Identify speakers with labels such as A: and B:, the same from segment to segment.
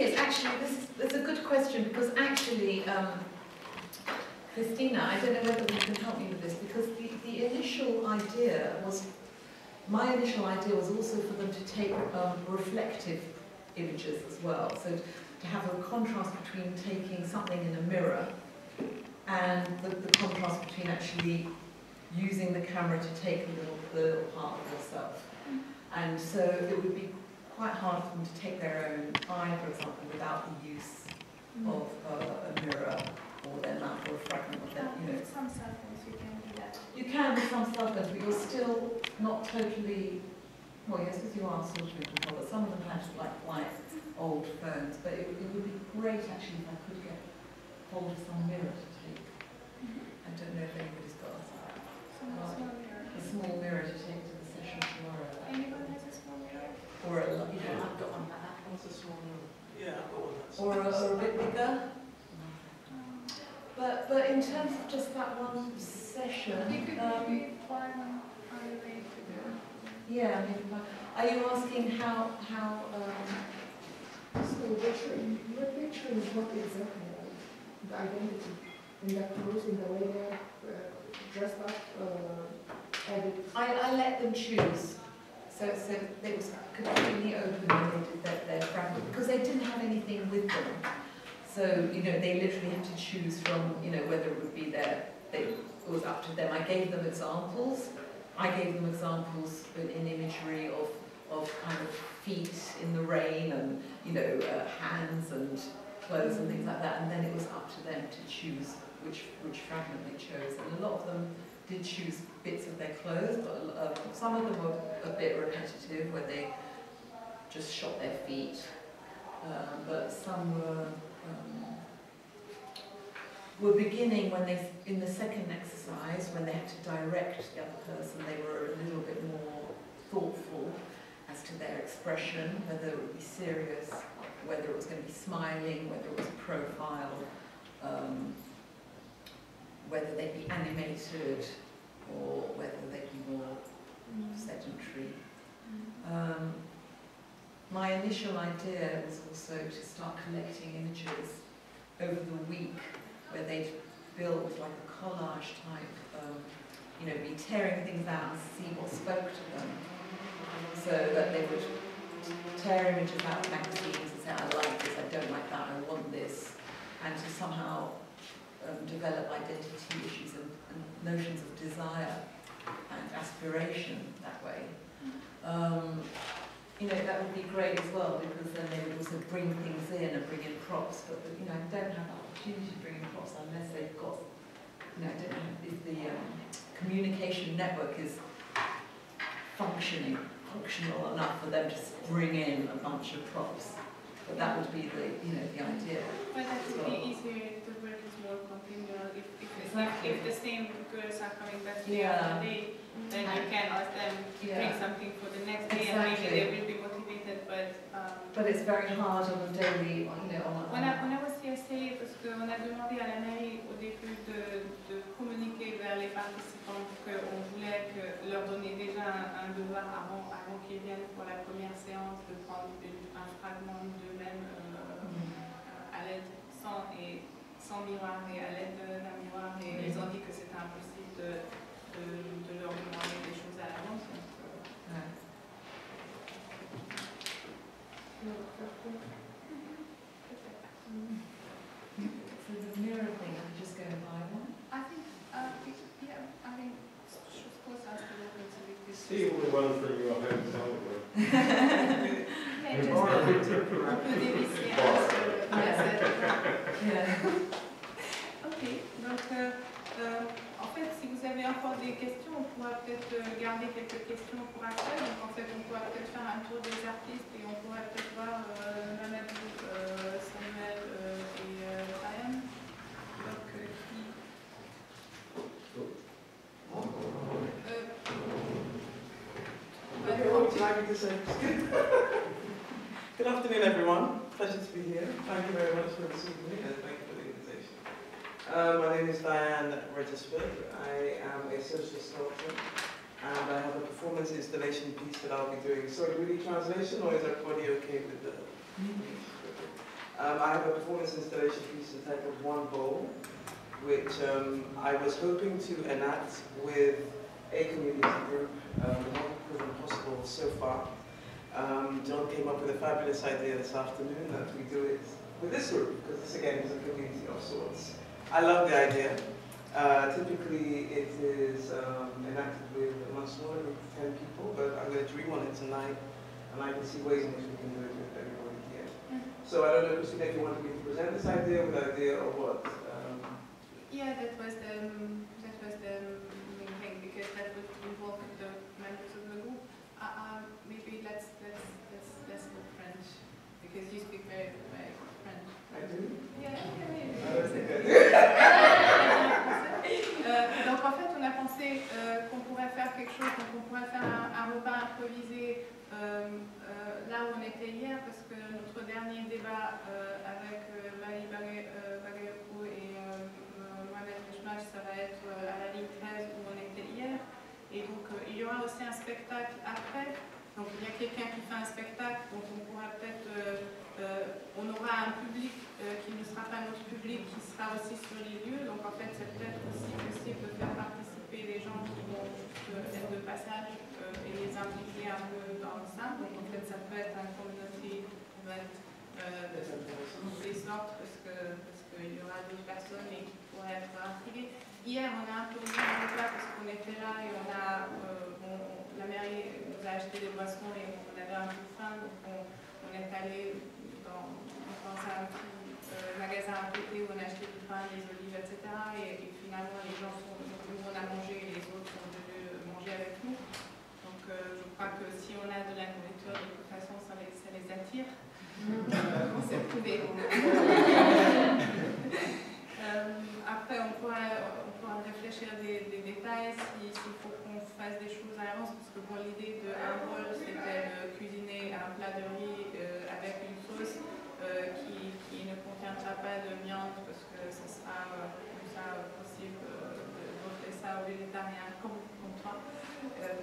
A: is, actually, it's a good question, because actually, Christina, I don't know whether you can help me with this, because the initial idea was, my initial idea was also for them to take reflective images as well. So to have a contrast between taking something in a mirror and the contrast between actually using the camera to take the little part of yourself. And so it would be quite hard for them to take their own eye, for example, without the use of a mirror or their mouth or a fragment of them.
B: With some cell phones you can do that.
A: You can with some cell phones, but you're still not totally, well, yes, because you are sort of in control, but some of them have like old phones. But it would be great actually if I could get hold of some mirror to take. I don't know if anybody's got a small mirror to take to the session tomorrow.
B: Anyone has a small mirror?
A: Or a, you know,
C: I've got one like that. What's a small mirror? Yeah, I've got one.
A: Or a bit bigger. But in terms of just that one session,
B: You could maybe find one on the way to do.
A: yeah. I mean, are you asking how?
D: So you're picturing what exactly the identity in the clothes, in the way they're dressed up,
A: I let them choose. So it was completely open when they did their fragment, because they didn't have anything with them. So, you know, they literally had to choose from, you know, whether it would be it was up to them. I gave them examples. I gave them examples in imagery of kind of feet in the rain and, you know, hands and clothes and things like that. And then it was up to them to choose which fragment they chose. And a lot of them did choose bits of their clothes, but some of them were a bit repetitive, where they just shot their feet. But some were beginning when in the second exercise, when they had to direct the other person, they were a little bit more thoughtful as to their expression, whether it would be serious, whether it was going to be smiling, whether it was a profile, whether they'd be animated or whether they'd be more sedentary. My initial idea was also to start collecting images over the week, where they'd build like a collage type, you know, be tearing things out and see what spoke to them. So that they would tear images out of magazines and say, I like this, I don't like that, I want this, and to somehow develop identity issues and notions of desire and aspiration that way. You know, that would be great as well, because then they would also bring things in and bring in props, but you know, I don't have the opportunity to bring in props unless they've got, you know, I don't know if the communication network is functional enough for them to bring in a bunch of props. But that would be the, you know, the idea.
B: But that would be easier to work with more continual if the same girls are coming back day after day, then you can ask them to bring something for the next day, and maybe they will be motivated.
A: But it's very hard on a daily, you know,
B: on a aussi essayé, parce qu'on a demandé à la mairie au début de communiquer vers les participants qu'on voulait leur donner déjà un devoir avant qu'ils viennent pour la première séance, de prendre un fragment d'eux-mêmes à l'aide sans miroir et à l'aide d'un miroir, et ils ont dit que c'était impossible de leur demander des choses à l'avance.
A: So the mirror thing, I'm just going to buy one.
B: I think, yeah, I think je suppose I have to look into this.
E: Steal the one from your hotel room.
B: On peut dévisser Ok, donc en fait, si vous avez encore des questions, on pourra peut-être garder quelques questions pour après. Donc en fait, on pourra peut-être faire un tour des artistes et on pourra peut-être voir Mamadou, Samuel et Ryan. Donc
C: Good afternoon, everyone. Pleasure to be here. Thank you very much for receiving me, and thank you for the invitation. My name is Diane Regisberg. I am a social sculptor, and I have a performance installation piece that I'll be doing. Sorry, will you translation, or is everybody okay with the? I have a performance installation piece entitled One Bowl, which I was hoping to enact with a community group, not proven possible so far. John came up with a fabulous idea this afternoon that we do it with this group, because this again is a community of sorts. I love the idea. Typically it is enacted with a much smaller group of 10 people, but I'm going to dream on it tonight, and I can see ways in which we can do it with everybody here. So I don't know, Christina, if you wanted me to present this idea with the idea of what?
B: Yeah, that was the main thing, because that would involve the members of the group. Maybe let's look French, because you speak very French.
C: I do?
B: Yeah,
C: I don't think I do.
B: Donc en fait, on a pensé qu'on pourrait faire quelque chose, donc on pourrait faire un repas improvisé là où on était hier, parce que notre dernier débat avec Marie Bagayoko et Mohamed Rechmach, ça va être à la ligne 13 où on était hier. Et donc il y aura aussi un spectacle après. Donc il y a quelqu'un qui fait un spectacle, donc on pourra peut-être, on aura un public qui ne sera pas notre public, qui sera aussi sur les lieux. Donc en fait c'est peut-être aussi possible de faire participer les gens qui vont juste être de passage et les impliquer un peu dans ça. Donc en fait ça peut être un community event de toutes les sortes, parce qu'il y aura d'autres personnes et qui pourraient être intriguées. Hier on a un peu ouvert le plat parce qu'on était là et on a, la mairie nous a acheté des boissons et on avait un peu faim, donc on est allé dans un petit magasin à côté où on a acheté du pain, des olives, etc. Et finalement les gens sont, nous on a mangé et les autres sont venus manger avec nous. Donc je crois que si on a de la nourriture, de toute façon ça les attire. On s'est trouvé. Après on pourra réfléchir des détails s'il faut qu'on fasse des choses à l'avance, parce que bon, l'idée d'un bol c'était de cuisiner un plat de riz avec une sauce qui ne contiendra pas de viande, parce que ce sera comme ça possible d'offrir ça aux végétariens comme toi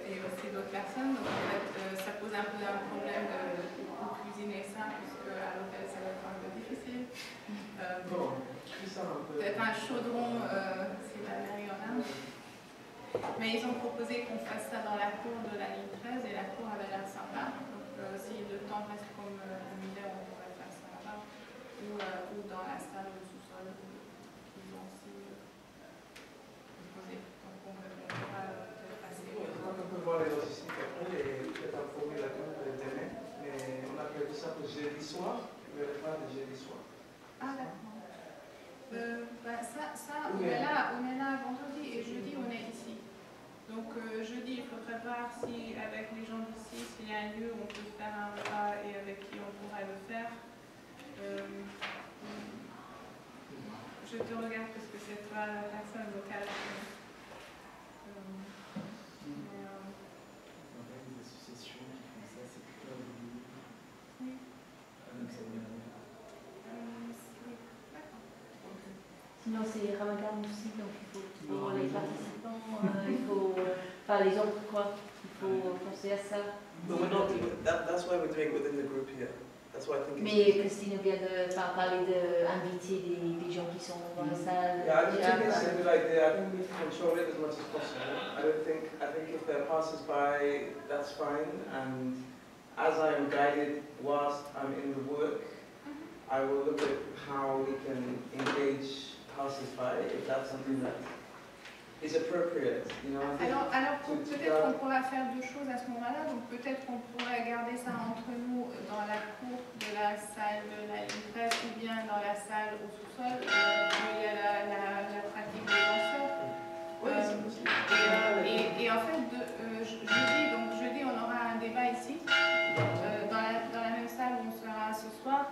B: et aussi d'autres personnes. Donc en fait ça pose un peu un problème de cuisiner ça, parce qu'à l'hôtel ça va être un peu difficile. Peut-être un chaudron si la mairie en a. Mais ils ont proposé qu'on fasse ça dans la cour de la ligne 13 et la cour avait l'air sympa. Donc si le temps reste comme l'hiver, on pourrait faire ça là-bas. Ou dans la salle au sous-sol. Ils ont aussi proposé. Donc on pourra peut-être passer.
C: Je crois qu'on peut voir les logistiques après et peut-être informer la cour de demain. Mais on a prévu ça pour jeudi soir, le repas de jeudi soir.
B: Ah d'accord. Ça on est là vendredi et jeudi on est ici. Donc jeudi il faudrait voir si avec les gens d'ici, s'il y a un lieu où on peut faire un repas et avec qui on pourrait le faire. Je te regarde parce que c'est toi la personne locale.
F: Les associations qui font ça, c'est plutôt à vous.
B: Oui.
F: Donc ça vient.
G: Sinon, c'est Ramadan aussi, donc il faut pour les participants, il faut, enfin les autres quoi, il faut penser à ça.
C: But we're not, that's why we're doing it within the group here. That's why I think
G: Mais Christine vient de parler d'inviter des gens qui sont dans la salle.
C: Yeah, I think it's a good idea. I think we need to control it as much as possible. I think if there are passers-by, that's fine. And as I am guided whilst I'm in the work, I will look at how we can engage passers-by, if that's something that is appropriate, you know.
B: Alors peut-être qu'on pourra faire deux choses à ce moment-là. Donc peut-être qu'on pourrait garder ça entre nous dans la cour de la salle de la ligne 13 ou bien dans la salle au sous-sol où il y a la pratique des danseurs. Et en fait, jeudi on aura un débat ici, dans la même salle où on sera ce soir.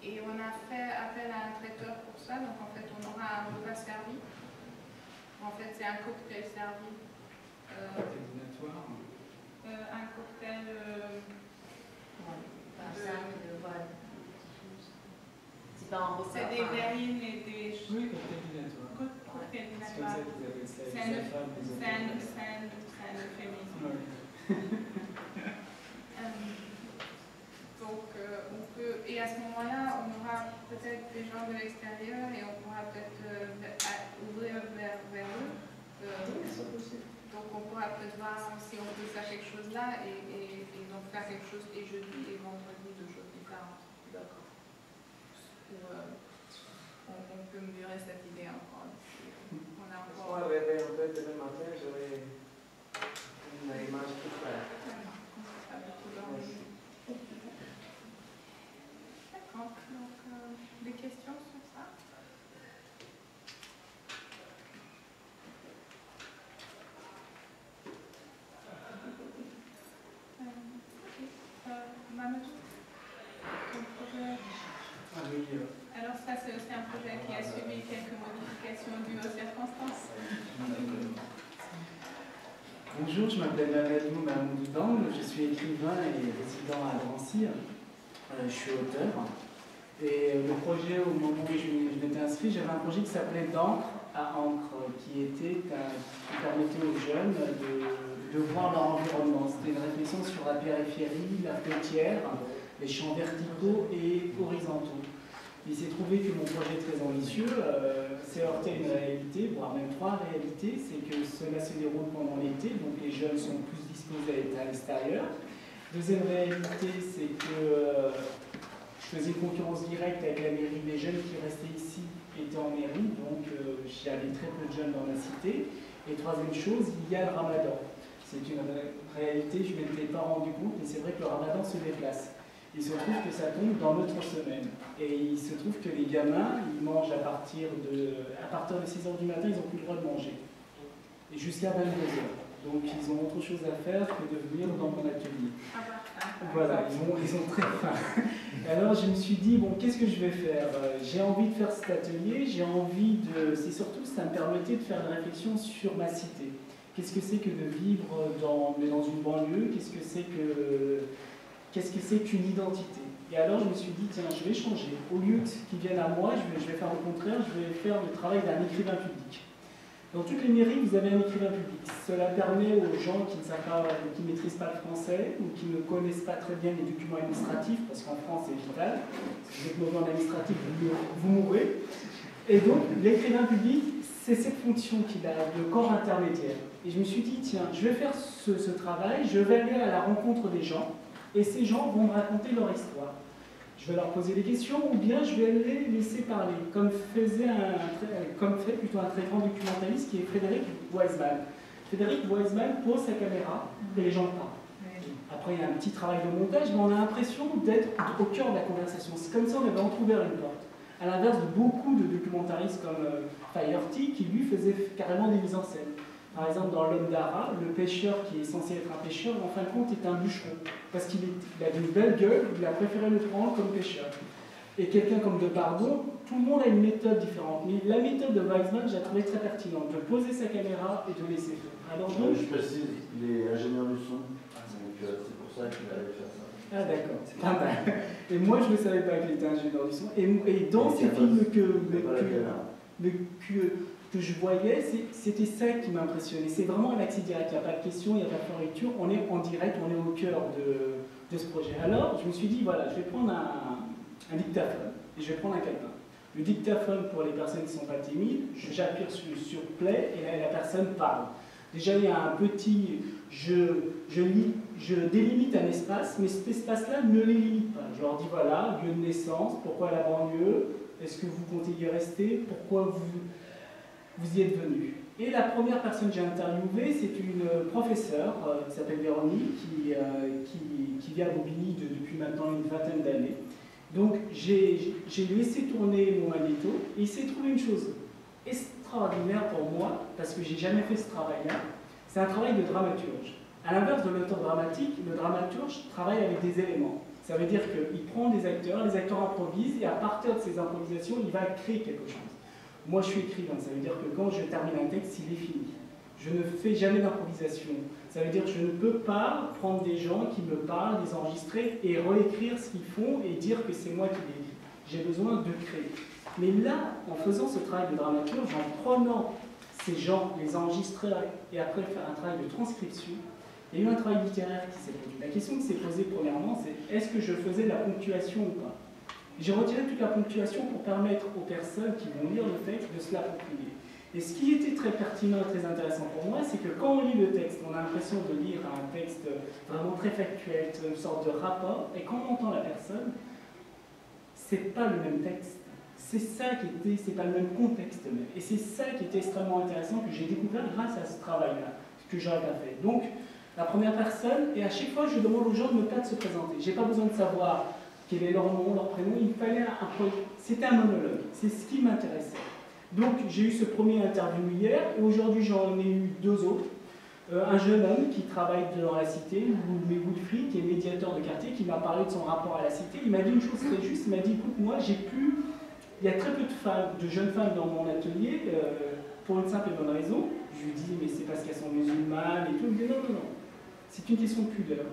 B: Et on a fait appel à un traiteur pour ça, donc en fait on aura un repas servi. En fait c'est un cocktail servi. Un cocktail
G: C'est pas un repas.
B: C'est des verrines et des...
F: Oui, cocktail dînatoire.
B: Cocktail
F: C'est comme ça
B: dînatoire.
F: que vous appelez ça.
B: C'est un euphémisme. Donc on peut, et à ce moment-là, on aura peut-être des gens de l'extérieur et on pourra peut-être ouvrir vers eux. Donc on pourra peut-être voir si on peut faire quelque chose là et donc faire quelque chose et jeudi et vendredi de choses différentes.
G: D'accord.
B: On peut mûrir cette idée encore. On a
C: Laisse-moi
B: encore.
C: rêver un peu demain matin, j'aurai une image plus claire.
B: D'accord, donc des questions sur ça? Mamadou, ton projet?
F: Ah oui,
B: Alors ça c'est aussi un projet qui a subi quelques modifications dues aux circonstances.
F: bonjour, je m'appelle Mamadou Mahmoud, je suis écrivain et résident à Drancy. Je suis auteur. Et le projet, au moment où je m'étais inscrit, j'avais un projet qui s'appelait d'encre à encre, qui permettait aux jeunes de voir leur environnement. C'était une réflexion sur la périphérie, la côtière, les champs verticaux et horizontaux. Il s'est trouvé que mon projet très ambitieux s'est heurté à une réalité, voire même trois réalités. C'est que cela se déroule pendant l'été, donc les jeunes sont plus disposés à être à l'extérieur. Deuxième réalité, c'est que je faisais une concurrence directe avec la mairie. Les jeunes qui restaient ici étaient en mairie, donc j'y avais très peu de jeunes dans la cité. Et troisième chose, il y a le ramadan. C'est une réalité, je ne m'étais pas rendu compte, mais c'est vrai que le ramadan se déplace. Il se trouve que ça tombe dans notre semaine. Et il se trouve que les gamins, ils mangent à partir de 6 h du matin, ils n'ont plus le droit de manger. Et jusqu'à 22 h. Donc ils ont autre chose à faire que de venir dans mon atelier. Voilà, ils ont très faim. Alors je me suis dit, bon, qu'est-ce que je vais faire? J'ai envie de faire cet atelier, j'ai envie de... C'est surtout, ça me permettait de faire une réflexion sur ma cité. Qu'est-ce que c'est que de vivre dans une banlieue? Qu'est-ce que c'est qu'une identité? Et alors je me suis dit, tiens, je vais changer. Au lieu qu'ils viennent à moi, je vais faire le contraire, je vais faire le travail d'un écrivain public. Dans toutes les mairies, vous avez un écrivain public. Cela permet aux gens qui ne maîtrisent pas le français ou qui ne connaissent pas très bien les documents administratifs, parce qu'en France c'est vital, si vous êtes mauvais en administratif, vous mourrez. Et donc l'écrivain public, c'est cette fonction qu'il a, le corps intermédiaire. Et je me suis dit, tiens, je vais faire ce travail, je vais aller à la rencontre des gens, et ces gens vont me raconter leur histoire. Je vais leur poser des questions ou bien je vais les laisser parler, comme fait plutôt un très grand documentaliste qui est Frédéric Wiseman. Frédéric Wiseman pose sa caméra et les gens parlent. Après, il y a un petit travail de montage, mais on a l'impression d'être au cœur de la conversation. C'est comme si on avait entrouvert une porte. À l'inverse de beaucoup de documentaristes comme Faherty, qui lui faisait carrément des mises en scène. Par exemple, dans L'Homme d'Ara, le pêcheur qui est censé être un pêcheur, en fin de compte, est un bûcheron. Parce qu'il a une belle gueule, il a préféré le prendre comme pêcheur. Et quelqu'un comme De Bardon, tout le monde a une méthode différente. Mais la méthode de Weizmann, je la trouvais très pertinente, de poser sa caméra et de laisser faire. Alors donc,
H: je précise, il est ingénieur du son, donc c'est pour ça qu'il allait faire ça.
F: Ah d'accord, c'est pas mal. Et moi je ne savais pas qu'il était ingénieur du son. Et dans ces films que je voyais, c'était ça qui m'impressionnait. C'est vraiment un accès direct, il n'y a pas de question, il n'y a pas de floriture, on est en direct, on est au cœur de ce projet. Alors je me suis dit, voilà, je vais prendre un dictaphone et je vais prendre un calepin. Le dictaphone, pour les personnes qui ne sont pas timides, j'appuie sur play et la personne parle. Déjà il y a un petit, je délimite un espace, mais cet espace-là ne les limite pas. Je leur dis voilà, lieu de naissance, pourquoi la banlieue, est-ce que vous comptez y rester, pourquoi vous y êtes venu. Et la première personne que j'ai interviewée, c'est une professeure qui s'appelle Véronique, qui vit à Bobigny depuis maintenant une vingtaine d'années. Donc j'ai laissé tourner mon magnéto et il s'est trouvé une chose extraordinaire pour moi, parce que j'ai jamais fait ce travail-là, c'est un travail de dramaturge. À l'inverse de l'auteur dramatique, le dramaturge travaille avec des éléments. Ça veut dire qu'il prend des acteurs, les acteurs improvisent, et à partir de ces improvisations, il va créer quelque chose. Moi, je suis écrivain, ça veut dire que quand je termine un texte, il est fini. Je ne fais jamais d'improvisation. Ça veut dire que je ne peux pas prendre des gens qui me parlent, les enregistrer et réécrire ce qu'ils font et dire que c'est moi qui l'ai dit. J'ai besoin de créer. Mais là, en faisant ce travail de dramaturge, en prenant ces gens, les enregistrer et après faire un travail de transcription, Il y a eu un travail littéraire qui s'est posé. La question qui s'est posée premièrement, c'est est-ce que je faisais de la ponctuation ou pas? J'ai retiré toute la ponctuation pour permettre aux personnes qui vont lire le texte de se l'approprier. Et ce qui était très pertinent et très intéressant pour moi, c'est que quand on lit le texte, on a l'impression de lire un texte vraiment très factuel, une sorte de rapport, et quand on entend la personne, c'est pas le même texte. C'est ça qui était, c'est pas le même contexte même. Et c'est ça qui était extrêmement intéressant, que j'ai découvert grâce à ce travail-là, que j'aurais pas fait. Donc, la première personne, et à chaque fois, je demande aux gens de ne pas se présenter. J'ai pas besoin de savoir quel est leur nom, leur prénom, il fallait c'était un monologue, c'est ce qui m'intéressait. Donc j'ai eu ce premier interview hier, et aujourd'hui j'en ai eu deux autres. Un jeune homme qui travaille dans la cité, Wilfried, qui est médiateur de quartier, qui m'a parlé de son rapport à la cité. Il m'a dit une chose très juste, il m'a dit, écoute, moi il y a très peu de jeunes femmes dans mon atelier, pour une simple et bonne raison. Je lui dis, mais c'est parce qu'elles sont musulmanes et tout. Il me dit, non, non, non, c'est une question de pudeur.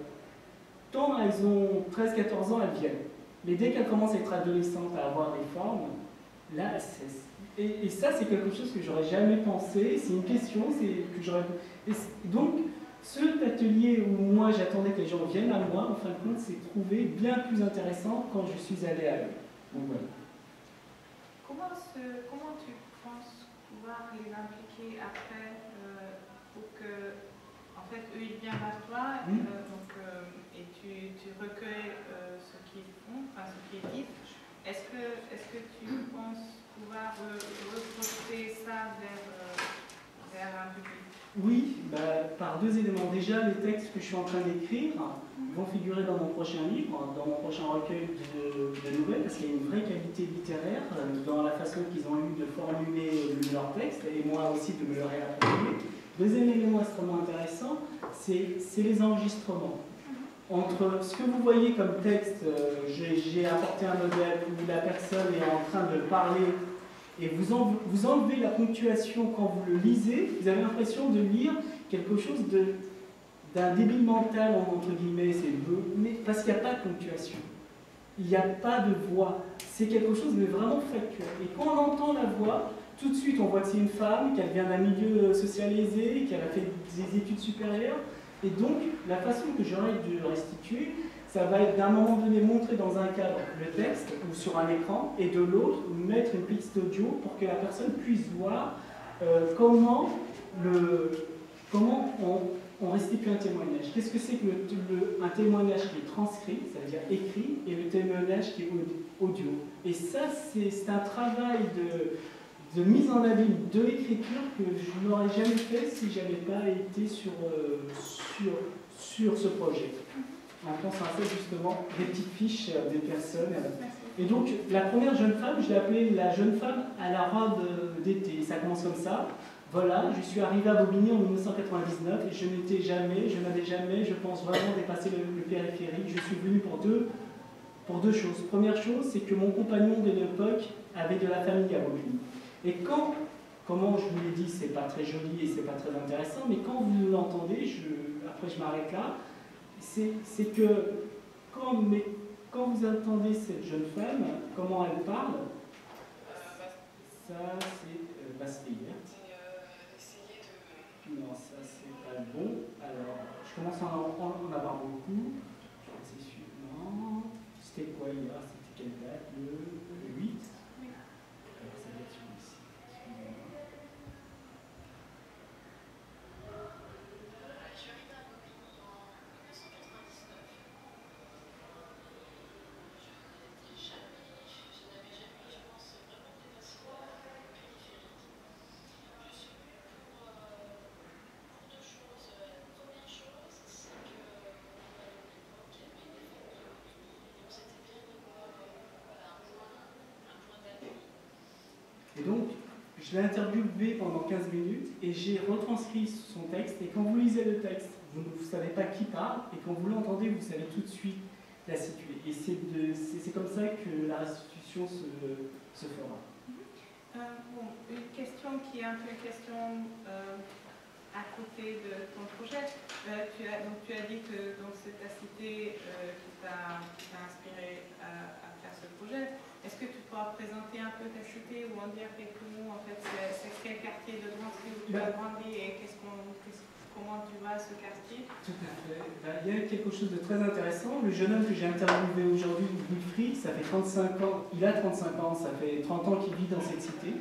F: Tant elles ont 13-14 ans, elles viennent. Mais dès qu'elles commencent à être adolescentes, à avoir des formes, là, elles cessent. Et ça, c'est quelque chose que j'aurais jamais pensé. C'est une question que j'aurais... Donc, cet atelier où moi, j'attendais que les gens viennent à moi, en fin de compte, s'est trouvé bien plus intéressant quand je suis allé à eux. Donc, voilà.
B: Comment tu penses pouvoir les impliquer après pour que, en fait, eux, ils viennent vers toi et tu recueilles ce qu'ils font, enfin ce qu'ils disent. Est-ce que tu penses pouvoir reporter ça vers un public?
F: Oui, par deux éléments. Déjà, les textes que je suis en train d'écrire vont figurer dans mon prochain livre, dans mon prochain recueil de nouvelles, parce qu'il y a une vraie qualité littéraire dans la façon qu'ils ont eu de formuler leurs textes, et moi aussi de me le réapproprier. Deuxième élément extrêmement intéressant, c'est les enregistrements. Entre ce que vous voyez comme texte, j'ai apporté un modèle où la personne est en train de parler et vous enlevez la ponctuation quand vous le lisez, vous avez l'impression de lire quelque chose d'un débile mental, entre guillemets, mais parce qu'il n'y a pas de ponctuation. Il n'y a pas de voix. C'est quelque chose de vraiment factuel. Et quand on entend la voix, tout de suite on voit que c'est une femme, qu'elle vient d'un milieu social aisé, qu'elle a fait des études supérieures. Et donc, la façon que j'aurais de restituer, ça va être d'un moment donné montrer dans un cadre le texte ou sur un écran, et de l'autre mettre une piste audio pour que la personne puisse voir comment on restitue un témoignage. Qu'est-ce que c'est qu'un témoignage qui est transcrit, ça veut dire écrit, et le témoignage qui est audio. Et ça, c'est un travail de mise en abîme de l'écriture que je n'aurais jamais fait si je n'avais pas été sur ce projet. En pensant à ça, justement, des petites fiches des personnes. Et donc, la première jeune femme, je l'ai appelée la jeune femme à la robe d'été. Ça commence comme ça. Voilà, je suis arrivée à Bobigny en 1999 et je n'avais jamais, je pense, vraiment dépassé le périphérique. Je suis venue pour deux choses. Première chose, c'est que mon compagnon de l'époque avait de la famille à Bobigny. Et comment je vous l'ai dit, c'est pas très joli et c'est pas très intéressant, mais quand vous l'entendez, après je m'arrête là, c'est que quand vous entendez cette jeune femme, comment elle parle, ça c'est Bastille. Non, ça c'est pas bon. Alors, je commence à en avoir beaucoup. Je crois que c'est suivant. C'était quoi hier? C'était quelle date? Le 8? Alors, ça va être celui-ci. Et donc, je l'ai interviewé pendant 15 minutes et j'ai retranscrit son texte. Et quand vous lisez le texte, vous ne savez pas qui parle, et quand vous l'entendez, vous savez tout de suite la situer. Et c'est comme ça que la restitution se fera.
B: Une question qui est un peu une question à côté de ton projet. Tu as dit que c'est ta cité qui t'a inspiré à faire ce projet. Est-ce que tu pourras présenter un peu ta cité ou en dire quelques mots? En fait, c'est quel quartier de Drancy où tu as grandi et comment tu vois ce quartier.
F: Tout à fait. Il y a quelque chose de très intéressant. Le jeune homme que j'ai interviewé aujourd'hui, Wilfried, ça fait 35 ans, il a 35 ans, ça fait 30 ans qu'il vit dans cette cité.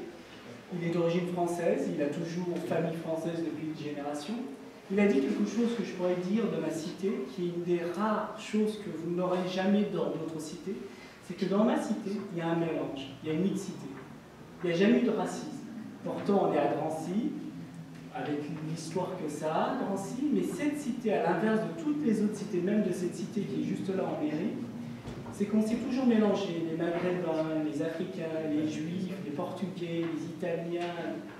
F: Il est d'origine française, il a toujours famille française depuis une génération. Il a dit quelque chose que je pourrais dire de ma cité, qui est une des rares choses que vous n'aurez jamais dans d'autres cités, c'est que dans ma cité, il y a un mélange, il y a une mixité. Il n'y a jamais eu de racisme. Pourtant, on est à Drancy, avec l'histoire que ça a, Drancy, mais cette cité, à l'inverse de toutes les autres cités, même de cette cité qui est juste là en mairie, c'est qu'on s'est toujours mélangé, les Maghrébins, les Africains, les Juifs, les Portugais, les Italiens,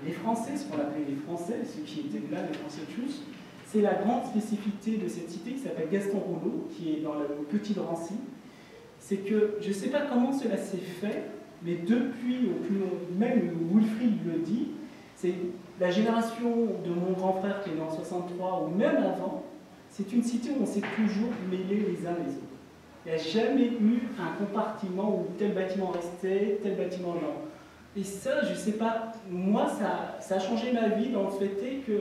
F: les Français, ce qu'on appelait les Français, ceux qui étaient là, les Français tous. C'est la grande spécificité de cette cité qui s'appelle Gaston Rouleau, qui est dans le petit Drancy. C'est que, je ne sais pas comment cela s'est fait, mais depuis, même Wilfried le dit, c'est la génération de mon grand frère qui est né en 63, ou même avant, c'est une cité où on s'est toujours mêlés les uns les autres. Il n'y a jamais eu un compartiment où tel bâtiment restait, tel bâtiment non. Et ça, je ne sais pas, moi, ça a changé ma vie dans le fait que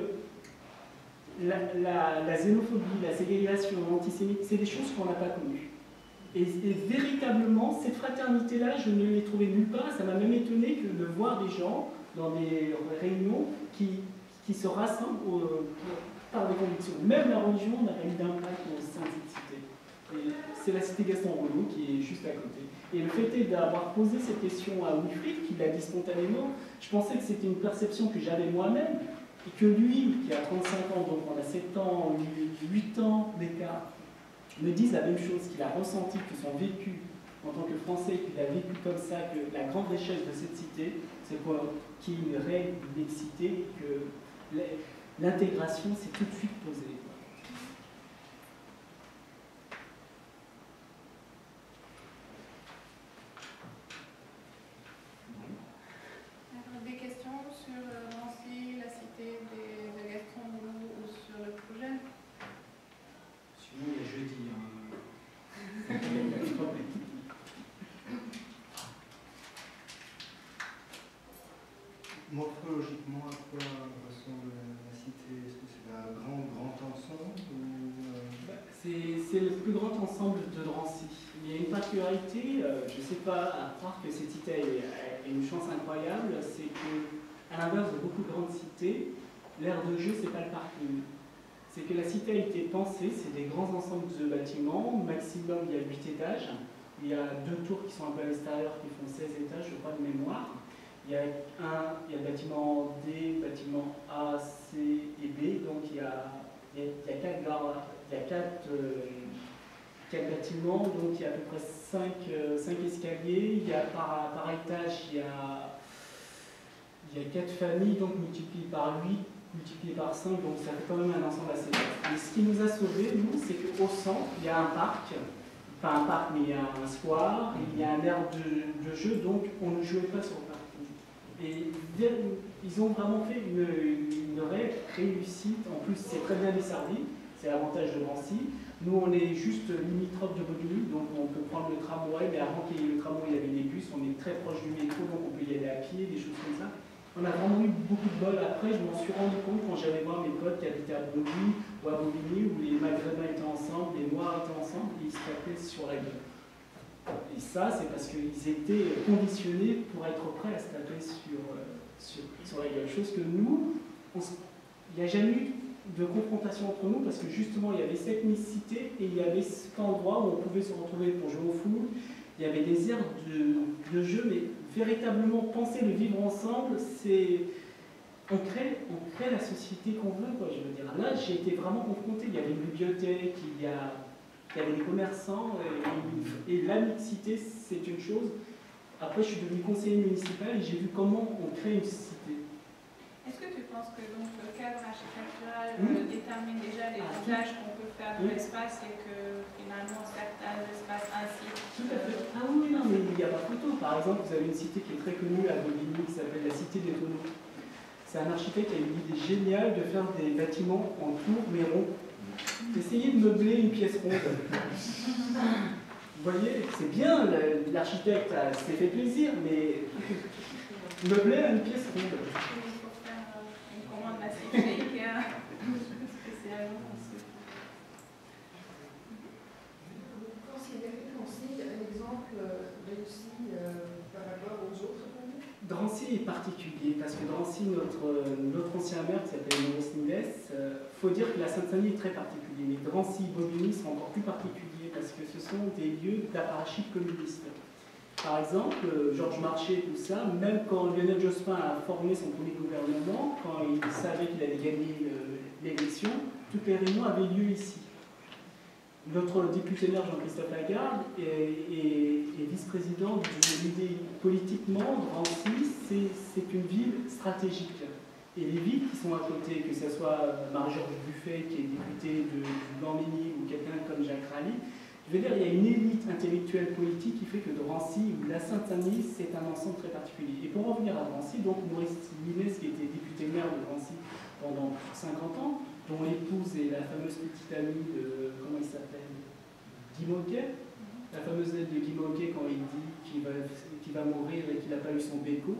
F: la xénophobie, la ségrégation, l'antisémitisme, c'est des choses qu'on n'a pas connues. Et véritablement, cette fraternité-là, je ne l'ai trouvée nulle part. Ça m'a même étonné que de voir des gens dans des réunions qui se rassemblent par des convictions. Même la religion n'a pas eu d'impact au sein de cette cité. Et c'est la cité Gaston Rouleau qui est juste à côté. Et le fait est d'avoir posé cette question à Wilfried, qui l'a dit spontanément, je pensais que c'était une perception que j'avais moi-même, et que lui, qui a 35 ans, donc on a 7 ans, 8 ans d'écart, me dise la même chose, qu'il a ressenti, que son vécu en tant que Français, qu'il a vécu comme ça, que la grande richesse de cette cité, c'est qu'il y ait une réelle mixité, que l'intégration s'est tout de suite posée.
B: Des questions sur Drancy, la cité de Gaston Rouleau ou sur le projet?
F: Sinon, il y a jeudi.
I: Morphologiquement, à quoi ressemble la cité? Est-ce que c'est un grand ensemble ou
F: C'est le plus grand ensemble de Drancy. Il y a une particularité, je ne sais pas, à croire que cette cité a une chance incroyable, c'est qu'à l'inverse de beaucoup de grandes cités, l'aire de jeu, ce n'est pas le parking. C'est que la cité a été pensée, c'est des grands ensembles de bâtiments, maximum il y a 8 étages, il y a 2 tours qui sont un peu à l'extérieur qui font 16 étages, je crois, de mémoire. Il y a le bâtiment D, bâtiment A, C et B, donc il y a 4 bâtiments, donc il y a à peu près 5 escaliers, il y a par étage, il y a 4 familles, donc multiplié par 8, multiplié par 5, donc ça fait quand même un ensemble assez vaste. Et ce qui nous a sauvés, nous, c'est qu'au centre, il y a un parc, pas un parc, mais il y a un square, il y a un aire de jeu, donc on ne jouait pas sur le parc. Et ils ont vraiment fait une réelle réussite, en plus c'est très bien desservi, c'est l'avantage de Drancy. Nous on est juste limitrophe de Bobigny, donc on peut prendre le tramway, mais avant qu'il y ait le tramway il y avait des bus, on est très proche du métro, donc on peut y aller à pied, des choses comme ça. On a vraiment eu beaucoup de bol. Après je m'en suis rendu compte quand j'allais voir mes potes qui habitaient à Bobigny ou à Bobigny, où les Maghrébins étaient ensemble, les Noirs étaient ensemble, et ils se tapaient sur la gueule. Et ça, c'est parce qu'ils étaient conditionnés pour être prêts à se taper sur la gueule. Chose que nous, il n'y a jamais eu de confrontation entre nous parce que justement, il y avait cette mixité et il y avait cet endroit où on pouvait se retrouver pour jouer au foot. Il y avait des aires de jeu, mais véritablement penser le vivre ensemble, c'est... On crée la société qu'on veut, quoi, je veux dire. Là, j'ai été vraiment confronté. Il y avait une bibliothèque, il y avait des commerçants, et la mixité, c'est une chose. Après, je suis devenu conseiller municipal et j'ai vu comment on crée une cité.
B: Est-ce que tu penses que donc, le cadre architectural détermine déjà les usages qu'on peut faire de l'espace et que finalement certains espaces incitent?
F: Tout à fait. Ah oui, non, mais il n'y a pas photo. Par exemple, vous avez une cité qui est très connue à Bobigny qui s'appelle la Cité des Tonneaux. C'est un architecte qui a une idée géniale de faire des bâtiments en tour mais ronds. Essayez de meubler une pièce ronde. Vous voyez, c'est bien, l'architecte s'est fait plaisir, mais meubler une pièce ronde.
B: Il faut faire une commande massive chez Ikea. raison aussi.
D: Vous considérez Drancy un exemple réussi par rapport aux autres communes?
F: Drancy est particulier parce que Drancy, notre ancien maire qui s'appelle Maurice Nives, faut dire que la Seine-Saint-Denis est très particulier, mais Drancy, Bobigny sont encore plus particuliers parce que ce sont des lieux d'apparatchik communiste. Par exemple, Georges Marchais, tout ça, même quand Lionel Jospin a formé son premier gouvernement, quand il savait qu'il allait gagner l'élection, toutes les réunions avaient lieu ici. Notre député maire Jean-Christophe Lagarde est vice-président de l'idée. Politiquement, Drancy, c'est une ville stratégique. Et les villes qui sont à côté, que ce soit Marie-Georges Buffet, qui est députée du Blanc-Ménil, ou quelqu'un comme Jacques Rally, je veux dire, il y a une élite intellectuelle politique qui fait que Drancy ou la Seine-Saint-Denis, c'est un ensemble très particulier. Et pour revenir à Drancy, donc Maurice Nives, qui était député maire de Drancy pendant 50 ans, dont l'épouse est la fameuse petite amie de, comment il s'appelle, Guy Moquet, la fameuse lettre de Guy Moquet quand il dit qu'il va mourir et qu'il n'a pas eu son béco,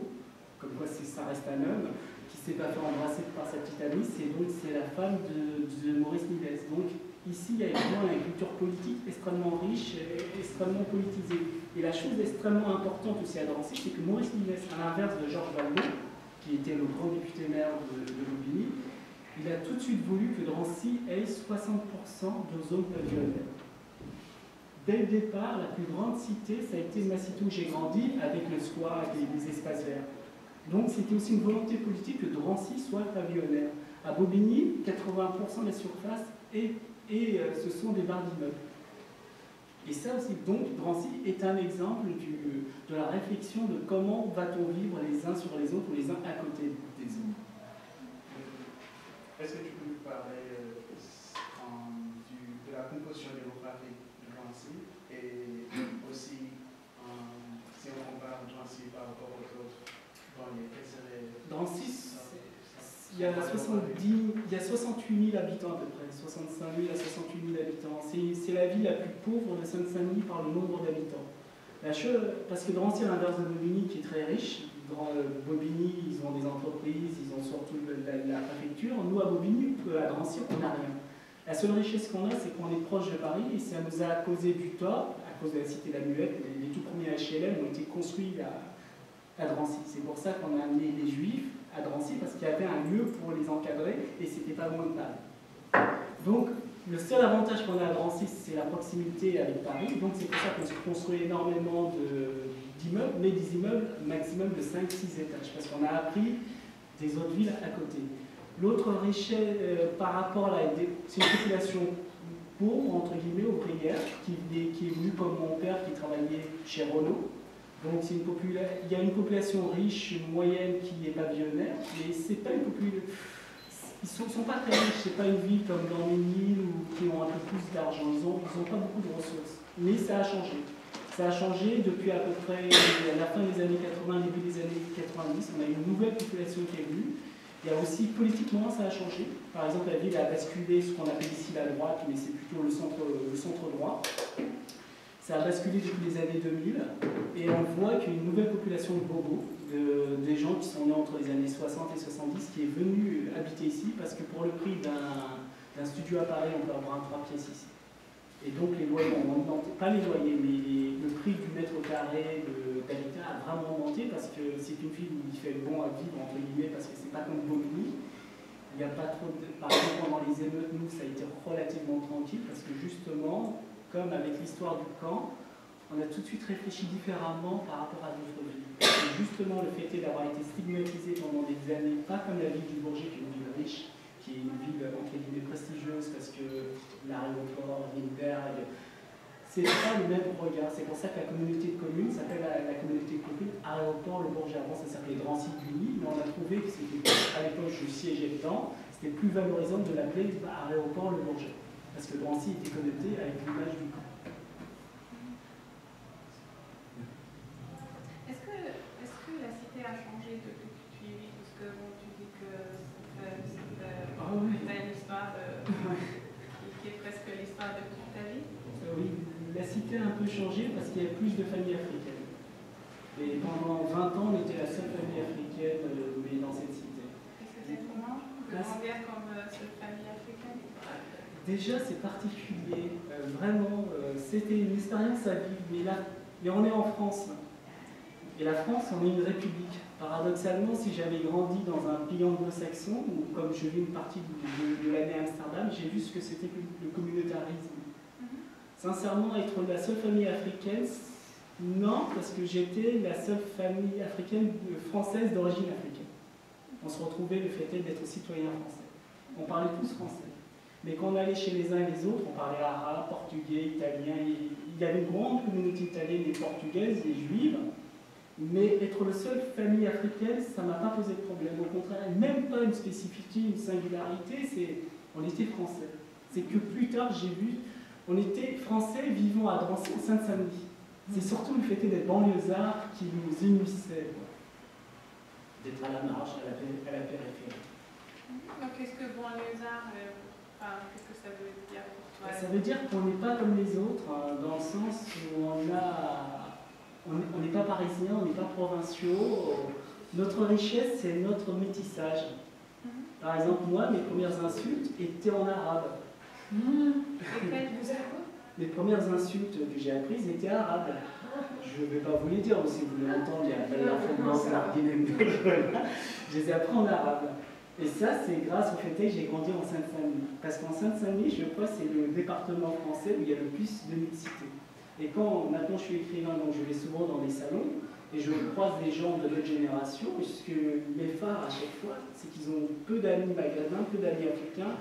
F: comme quoi ça reste un homme, qui ne s'est pas fait embrasser par sa petite amie, c'est la femme de Maurice Nives. Donc ici, il y a évidemment une culture politique extrêmement riche et extrêmement politisée. Et la chose extrêmement importante aussi à Drancy, c'est que Maurice Nives, à l'inverse de Georges Valmont, qui était le grand député maire de Bobigny, il a tout de suite voulu que Drancy ait 60% de zones pavillonnaires. Dès le départ, la plus grande cité, ça a été Massito où j'ai grandi, avec le square, avec les espaces verts. Donc c'était aussi une volonté politique que Drancy soit pavillonnaire. À Bobigny, 80% de la surface et ce sont des barres d'immeubles. Et ça aussi, donc, Drancy est un exemple de la réflexion de comment va-t-on vivre les uns sur les autres ou les uns à côté des autres.
J: Est-ce que tu peux nous parler de la composition démographique de Drancy et aussi si on compare Drancy par rapport aux autres banlieues, quel serait...
F: Drancy, il y a 68 000 habitants à peu près, 65 000 à 68 000 habitants. C'est la ville la plus pauvre de Seine-Saint-Denis par le nombre d'habitants. Parce que Drancy, à l'inverse de Bobigny, qui est très riche, Bobigny, ils ont des entreprises, ils ont surtout la préfecture. Nous, à Bobigny, à Drancy, on n'a rien. La seule richesse qu'on a, c'est qu'on est proche de Paris et ça nous a causé du tort, à cause de la cité La Muette. Les tout premiers HLM ont été construits à Drancy. C'est pour ça qu'on a amené les Juifs à Drancy, parce qu'il y avait un lieu pour les encadrer et c'était pas loin de Paris. Donc, le seul avantage qu'on a à Drancy, c'est la proximité avec Paris. Donc, c'est pour ça qu'on se construit énormément d'immeubles, mais des immeubles maximum de 5-6 étages, parce qu'on a appris des autres villes à côté. L'autre richesse par rapport à c'est une population pauvre, entre guillemets, ouvrière, qui est venue comme mon père qui travaillait chez Renault. Donc il y a une population riche, moyenne, qui est pavillonnaire, mais c'est pas une population... Ils ne sont pas très riches, c'est pas une ville comme dans Ménil ou qui ont un peu plus d'argent, ils ont pas beaucoup de ressources. Mais ça a changé. Ça a changé depuis à peu près la fin des années 80, début des années 90. On a une nouvelle population qui est venue. Il y a aussi, politiquement, ça a changé. Par exemple, la ville a basculé ce qu'on appelle ici la droite, mais c'est plutôt le centre droit. Ça a basculé depuis les années 2000. Et on voit qu'il y a une nouvelle population de bobos, des gens qui sont nés entre les années 60 et 70, qui est venue habiter ici, parce que pour le prix d'un studio à Paris, on peut avoir un 3 pièces ici. Et donc les loyers ont augmenté, pas les loyers, mais le prix du mètre carré d'habitat a vraiment augmenté parce que c'est une ville où il fait bon à vivre, entre guillemets, parce que c'est pas comme Bobigny. Il n'y a pas trop de... Par exemple, pendant les émeutes, nous, ça a été relativement tranquille parce que justement, comme avec l'histoire du camp, on a tout de suite réfléchi différemment par rapport à d'autres villes. Et justement, le fait est d'avoir été stigmatisé pendant des années, pas comme la ville du Bourget, qui est une ville riche, qui est une ville entre guillemets prestigieuse parce que l'aéroport, Lindbergh, c'est pas le même regard. C'est pour ça que la communauté de communes s'appelle la communauté de communes Aéroport Le Bourget. Avant, ça s'appelait Drancy-Gully, mais on a trouvé que c'était, à l'époque, je siégeais dedans, c'était plus valorisant de l'appeler Aéroport Le Bourget, parce que Drancy était connecté avec l'image du camp.
B: Est-ce que la cité a changé depuis que tu y vis? Parce que bon, tu dis que tu as une histoire qui est presque l'histoire de toute ta vie.
F: Oui, la cité a un peu changé parce qu'il y a plus de familles africaines. Et pendant 20 ans, on était la seule famille africaine mais dans cette cité.
B: Et c'était comment? Comment dire comme seule famille africaine?
F: Déjà, c'est particulier, vraiment, c'était une expérience à vivre, mais là, on est en France. Et la France, on est une république. Paradoxalement, si j'avais grandi dans un pays anglo-saxon, ou comme je vis une partie de l'année à Amsterdam, j'ai vu ce que c'était que le communautarisme. Sincèrement, être la seule famille africaine, non, parce que j'étais la seule famille africaine française d'origine africaine. On se retrouvait le fait d'être citoyen français. On parlait tous français. Mais quand on allait chez les uns et les autres, on parlait arabe, portugais, italien. Il y avait une grande communauté italienne et portugaise et juive. Mais être la seule famille africaine, ça ne m'a pas posé de problème. Au contraire, même pas une spécificité, une singularité, on était français. C'est que plus tard, j'ai vu, on était français vivant à Drancy, en Seine-Saint-Denis. C'est surtout le fait d'être banlieusards qui nous unissait, d'être à la marge, à la périphérie.
B: Donc, qu'est-ce que banlieusard, qu'est-ce que ça veut dire pour toi?
F: Ça veut dire qu'on n'est pas comme les autres, dans le sens où on n'est pas parisien, on n'est pas provinciaux. Notre richesse, c'est notre métissage. Par exemple, moi, mes premières insultes étaient en arabe. Les premières insultes que j'ai apprises étaient arabes. Je ne vais pas vous les dire, mais si vous voulez entendre, il y a je les ai appris en arabe. Et ça, c'est grâce au fait que j'ai grandi en Seine-Saint-Denis. Parce qu'en Seine-Saint-Denis, je crois, c'est le département français où il y a le plus de mixité. Et maintenant je suis écrivain, donc je vais souvent dans des salons, et je croise des gens de notre génération, puisque mes phares à chaque fois, c'est qu'ils ont peu d'amis maghrébins, peu d'amis africains,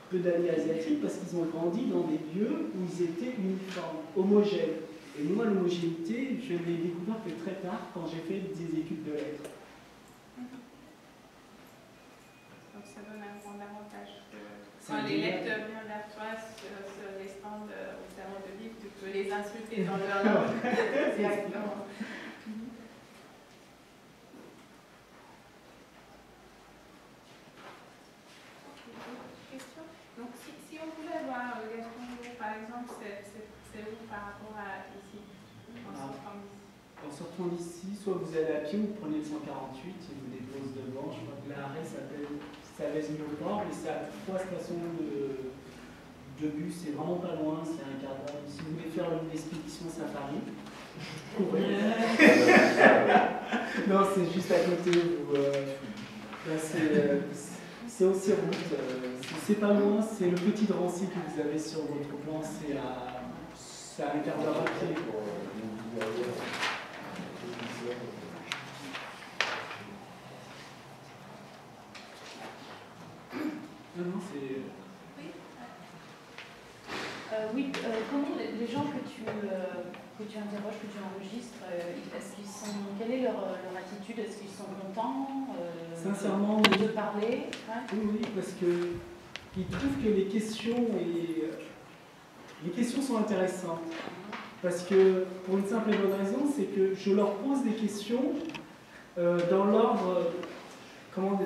F: peu d'amis asiatiques, parce qu'ils ont grandi dans des lieux où ils étaient uniformes, homogènes. Et moi, l'homogénéité, je l'ai découvert que très tard, quand j'ai fait des études de lettres.
B: Donc ça donne un grand avantage. Quand les lecteurs viennent vers toi sur les stands au salon de livres, tu peux les insulter dans leur langue. Exactement. Question. Donc si on voulait voir Gaston, par exemple, c'est où par rapport à ici, en sortant d'ici?
F: En sortant d'ici, soit vous allez à pied ou vous prenez le 148 et vous déposez devant. Je crois que l'arrêt s'appelle Savès-Newport, mais c'est à 3 stations de bus, c'est vraiment pas loin, c'est un quart d'heure. Si vous voulez faire une expédition safari, non, c'est juste à côté. C'est aussi route. C'est pas loin, c'est le petit Drancy que vous avez sur votre plan, c'est à un quart d'heure à pied. Non, c'est...
G: Oui, comment les gens que tu interroges, que tu enregistres, quelle est leur attitude? Est-ce qu'ils sont contents
F: sincèrement,
G: de parler?
F: Oui, parce qu'ils trouvent que les questions sont intéressantes. Parce que, pour une simple et bonne raison, c'est que je leur pose des questions dans l'ordre... Comment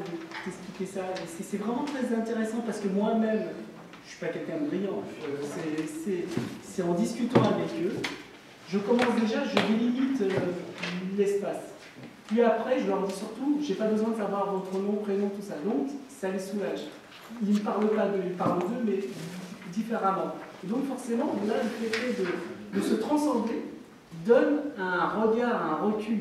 F: t'expliquer ça? C'est vraiment très intéressant parce que moi-même, je ne suis pas quelqu'un de brillant. C'est en discutant avec eux, je commence déjà, je délimite l'espace. Puis après, je leur dis surtout, je n'ai pas besoin de savoir votre nom, prénom, tout ça. Donc, ça les soulage. Ils ne parlent pas d'eux, ils parlent d'eux, mais différemment. Et donc, forcément, là, le fait de se transcender donne un regard, un recul,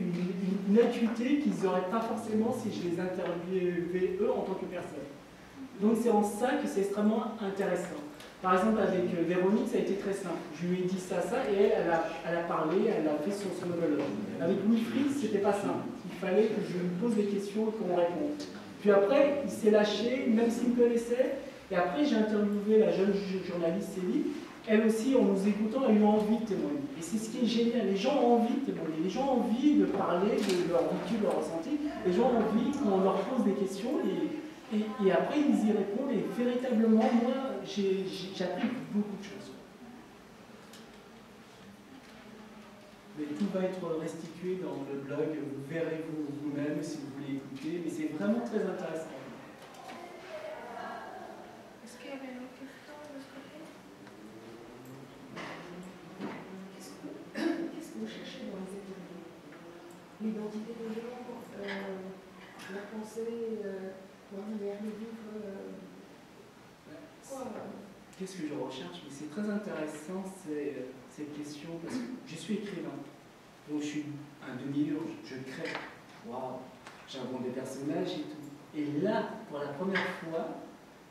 F: une acuité qu'ils n'auraient pas forcément si je les interviewais eux en tant que personne. Donc c'est en ça que c'est extrêmement intéressant. Par exemple avec Véronique, ça a été très simple. Je lui ai dit ça, et elle a parlé, elle a fait son monologue. Avec Wilfried, c'était pas simple. Il fallait que je lui pose des questions et qu'on réponde. Puis après, il s'est lâché, même s'il me connaissait. Et après, j'ai interviewé la jeune journaliste Céline. Elle aussi, en nous écoutant, a eu envie de témoigner. Et c'est ce qui est génial. Les gens ont envie de témoigner. Les gens ont envie de parler de leur vécu, de leur ressenti. Les gens ont envie qu'on leur pose des questions et après, ils y répondent. Et véritablement, moi, j'ai appris beaucoup de choses. Mais tout va être restitué dans le blog. Vous verrez vous-même si vous voulez écouter. Mais c'est vraiment très intéressant.
B: Est-ce qu'il y avait une autre question de ce côté?
D: Qu'est-ce que vous cherchez dans les études? L'identité des gens, la pensée les livres, quoi
F: Qu'est-ce que je recherche? Mais c'est très intéressant cette question parce que je suis écrivain. Donc je suis un demi-urge, je crée. Waouh, j'invente des personnages et tout. Et là, pour la première fois,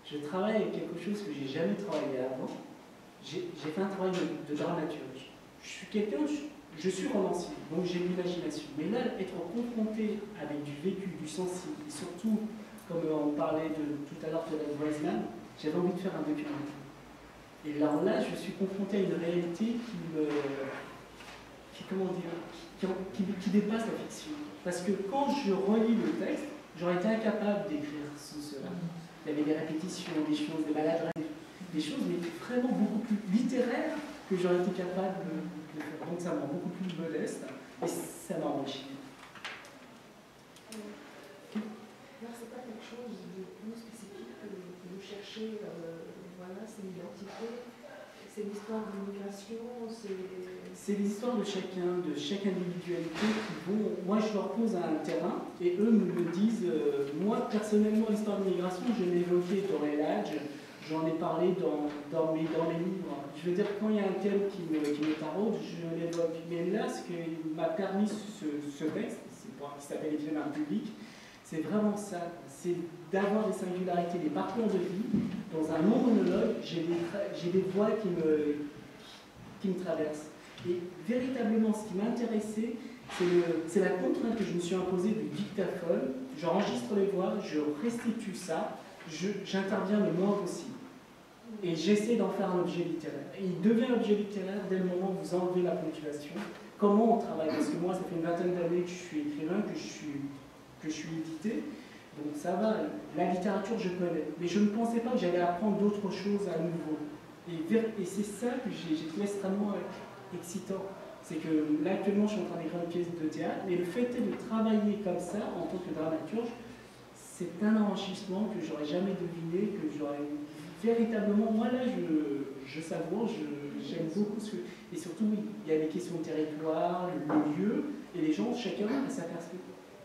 F: je travaille avec quelque chose que j'ai jamais travaillé avant. J'ai fait un travail de dramaturge. Je suis quelqu'un, je suis romancier, donc j'ai une imagination. Mais là, être confronté avec du vécu, du sensible, et surtout, comme on parlait tout à l'heure de la Weisman, j'avais envie de faire un documentaire. Et là, je suis confronté à une réalité qui dépasse la fiction. Parce que quand je relis le texte, j'aurais été incapable d'écrire cela. Il y avait des répétitions, des choses, des maladresses, des choses, mais vraiment beaucoup plus littéraires que j'aurais été capable de faire. Donc ça me rend beaucoup plus modeste et ça m'a enrichi.
D: Non, c'est pas quelque chose de plus spécifique que vous cherchez, voilà, c'est l'identité, c'est l'histoire de l'immigration,
F: c'est les histoires de chaque individualité qui vont. Moi, je leur pose un terrain et eux me disent. Moi, personnellement, l'histoire de l'immigration, je l'ai évoquée dans les Ladj, j'en ai parlé dans mes livres. Je veux dire, quand il y a un thème qui me taraude, je l'évoque. Mais là, ce qui m'a permis ce texte, qui s'appelle Les films public, c'est vraiment ça. C'est d'avoir des singularités, des parcours de vie. Dans un long monologue, j'ai des voix qui me traversent. Et véritablement, ce qui m'a intéressé, c'est la contrainte que je me suis imposée du dictaphone. J'enregistre les voix, je restitue ça, j'interviens le moins possible. Et j'essaie d'en faire un objet littéraire. Et il devient objet littéraire dès le moment où vous enlevez la ponctuation. Comment on travaille? Parce que moi, ça fait une vingtaine d'années que je suis écrivain, que je suis édité. Donc ça va, la littérature, je connais. Mais je ne pensais pas que j'allais apprendre d'autres choses à nouveau. Et c'est ça que j'ai trouvé extrêmement excitant. C'est que là, actuellement, je suis en train d'écrire une pièce de théâtre, mais le fait est de travailler comme ça, en tant que dramaturge, c'est un enrichissement que j'aurais jamais deviné, que j'aurais véritablement. Moi, là, je savoure, j'aime beaucoup ce que. Et surtout, il y a des questions de territoire, le lieu, et les gens, chacun a sa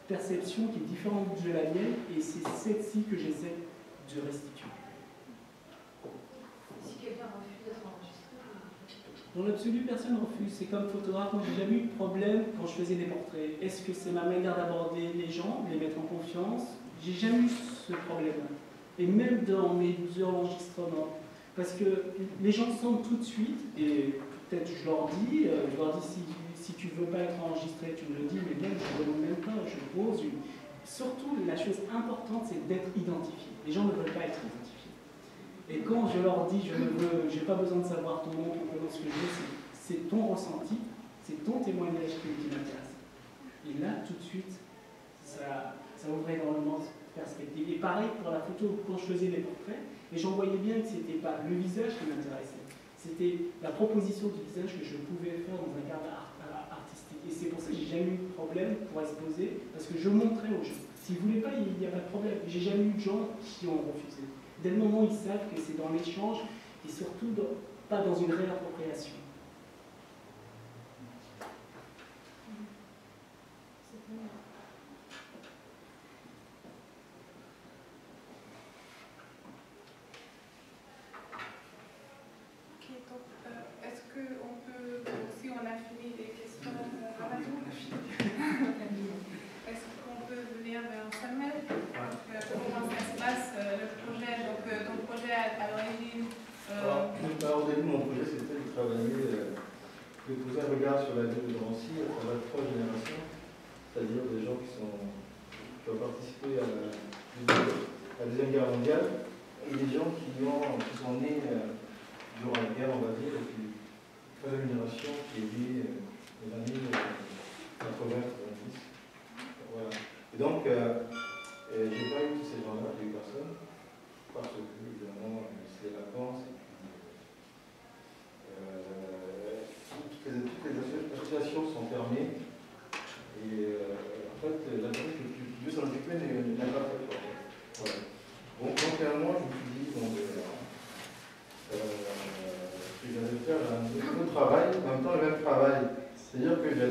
F: perception qui est différente de la mienne, et c'est celle-ci que j'essaie de restituer.
G: Si quelqu'un refuse d'être enregistré,
F: dans l'absolu, personne ne refuse. C'est comme photographe, moi j'ai jamais eu de problème quand je faisais des portraits. Est-ce que c'est ma manière d'aborder les gens, de les mettre en confiance? J'ai jamais eu ce problème-là. Et même dans mes enregistrements. Parce que les gens sentent tout de suite, et peut-être je leur dis si tu veux pas être enregistré, tu me le dis, mais même je ne demande même pas, je pose une. Surtout, la chose importante, c'est d'être identifié. Les gens ne veulent pas être identifiés. Et quand je leur dis, je n'ai pas besoin de savoir ton nom, ton prénom, ce que je veux, c'est ton ressenti, c'est ton témoignage qui m'intéresse. Et là, tout de suite, ça ouvre énormément de perspectives. Et pareil pour la photo, quand je faisais les portraits, mais j'en voyais bien que ce n'était pas le visage qui m'intéressait, c'était la proposition du visage que je pouvais faire dans un cadre artistique. Et c'est pour ça que j'ai jamais eu de problème pour exposer, parce que je montrais aux gens. S'ils ne voulaient pas, il n'y a pas de problème. J'ai jamais eu de gens qui ont refusé. Dès le moment où ils savent que c'est dans l'échange et surtout pas dans une réappropriation.
B: Ok, donc est-ce qu'on peut, si on a fini les questions, est-ce qu'on peut venir vers Samuel? Comment ça se passe le projet? Donc ton projet à l'origine
H: Au début, mon projet c'était de travailler, de poser un regard sur la ville de Drancy à travers 3 générations, c'est-à-dire des gens qui ont participé à la Deuxième Guerre mondiale et des gens qui sont nés durant la guerre, on va dire, et puis une troisième génération qui est née les années 80-90. Voilà. Et donc, j'ai pas eu tous ces gens-là, j'ai eu personne, parce que, évidemment, c'est les vacances, et puis toutes les associations sont fermées, et en fait, la personne qui veut s'en occuper n'a pas fait fort. Voilà. Donc, finalement, je me suis dit, que j'allais faire un autre travail, en même temps le même travail. C'est-à-dire que j'allais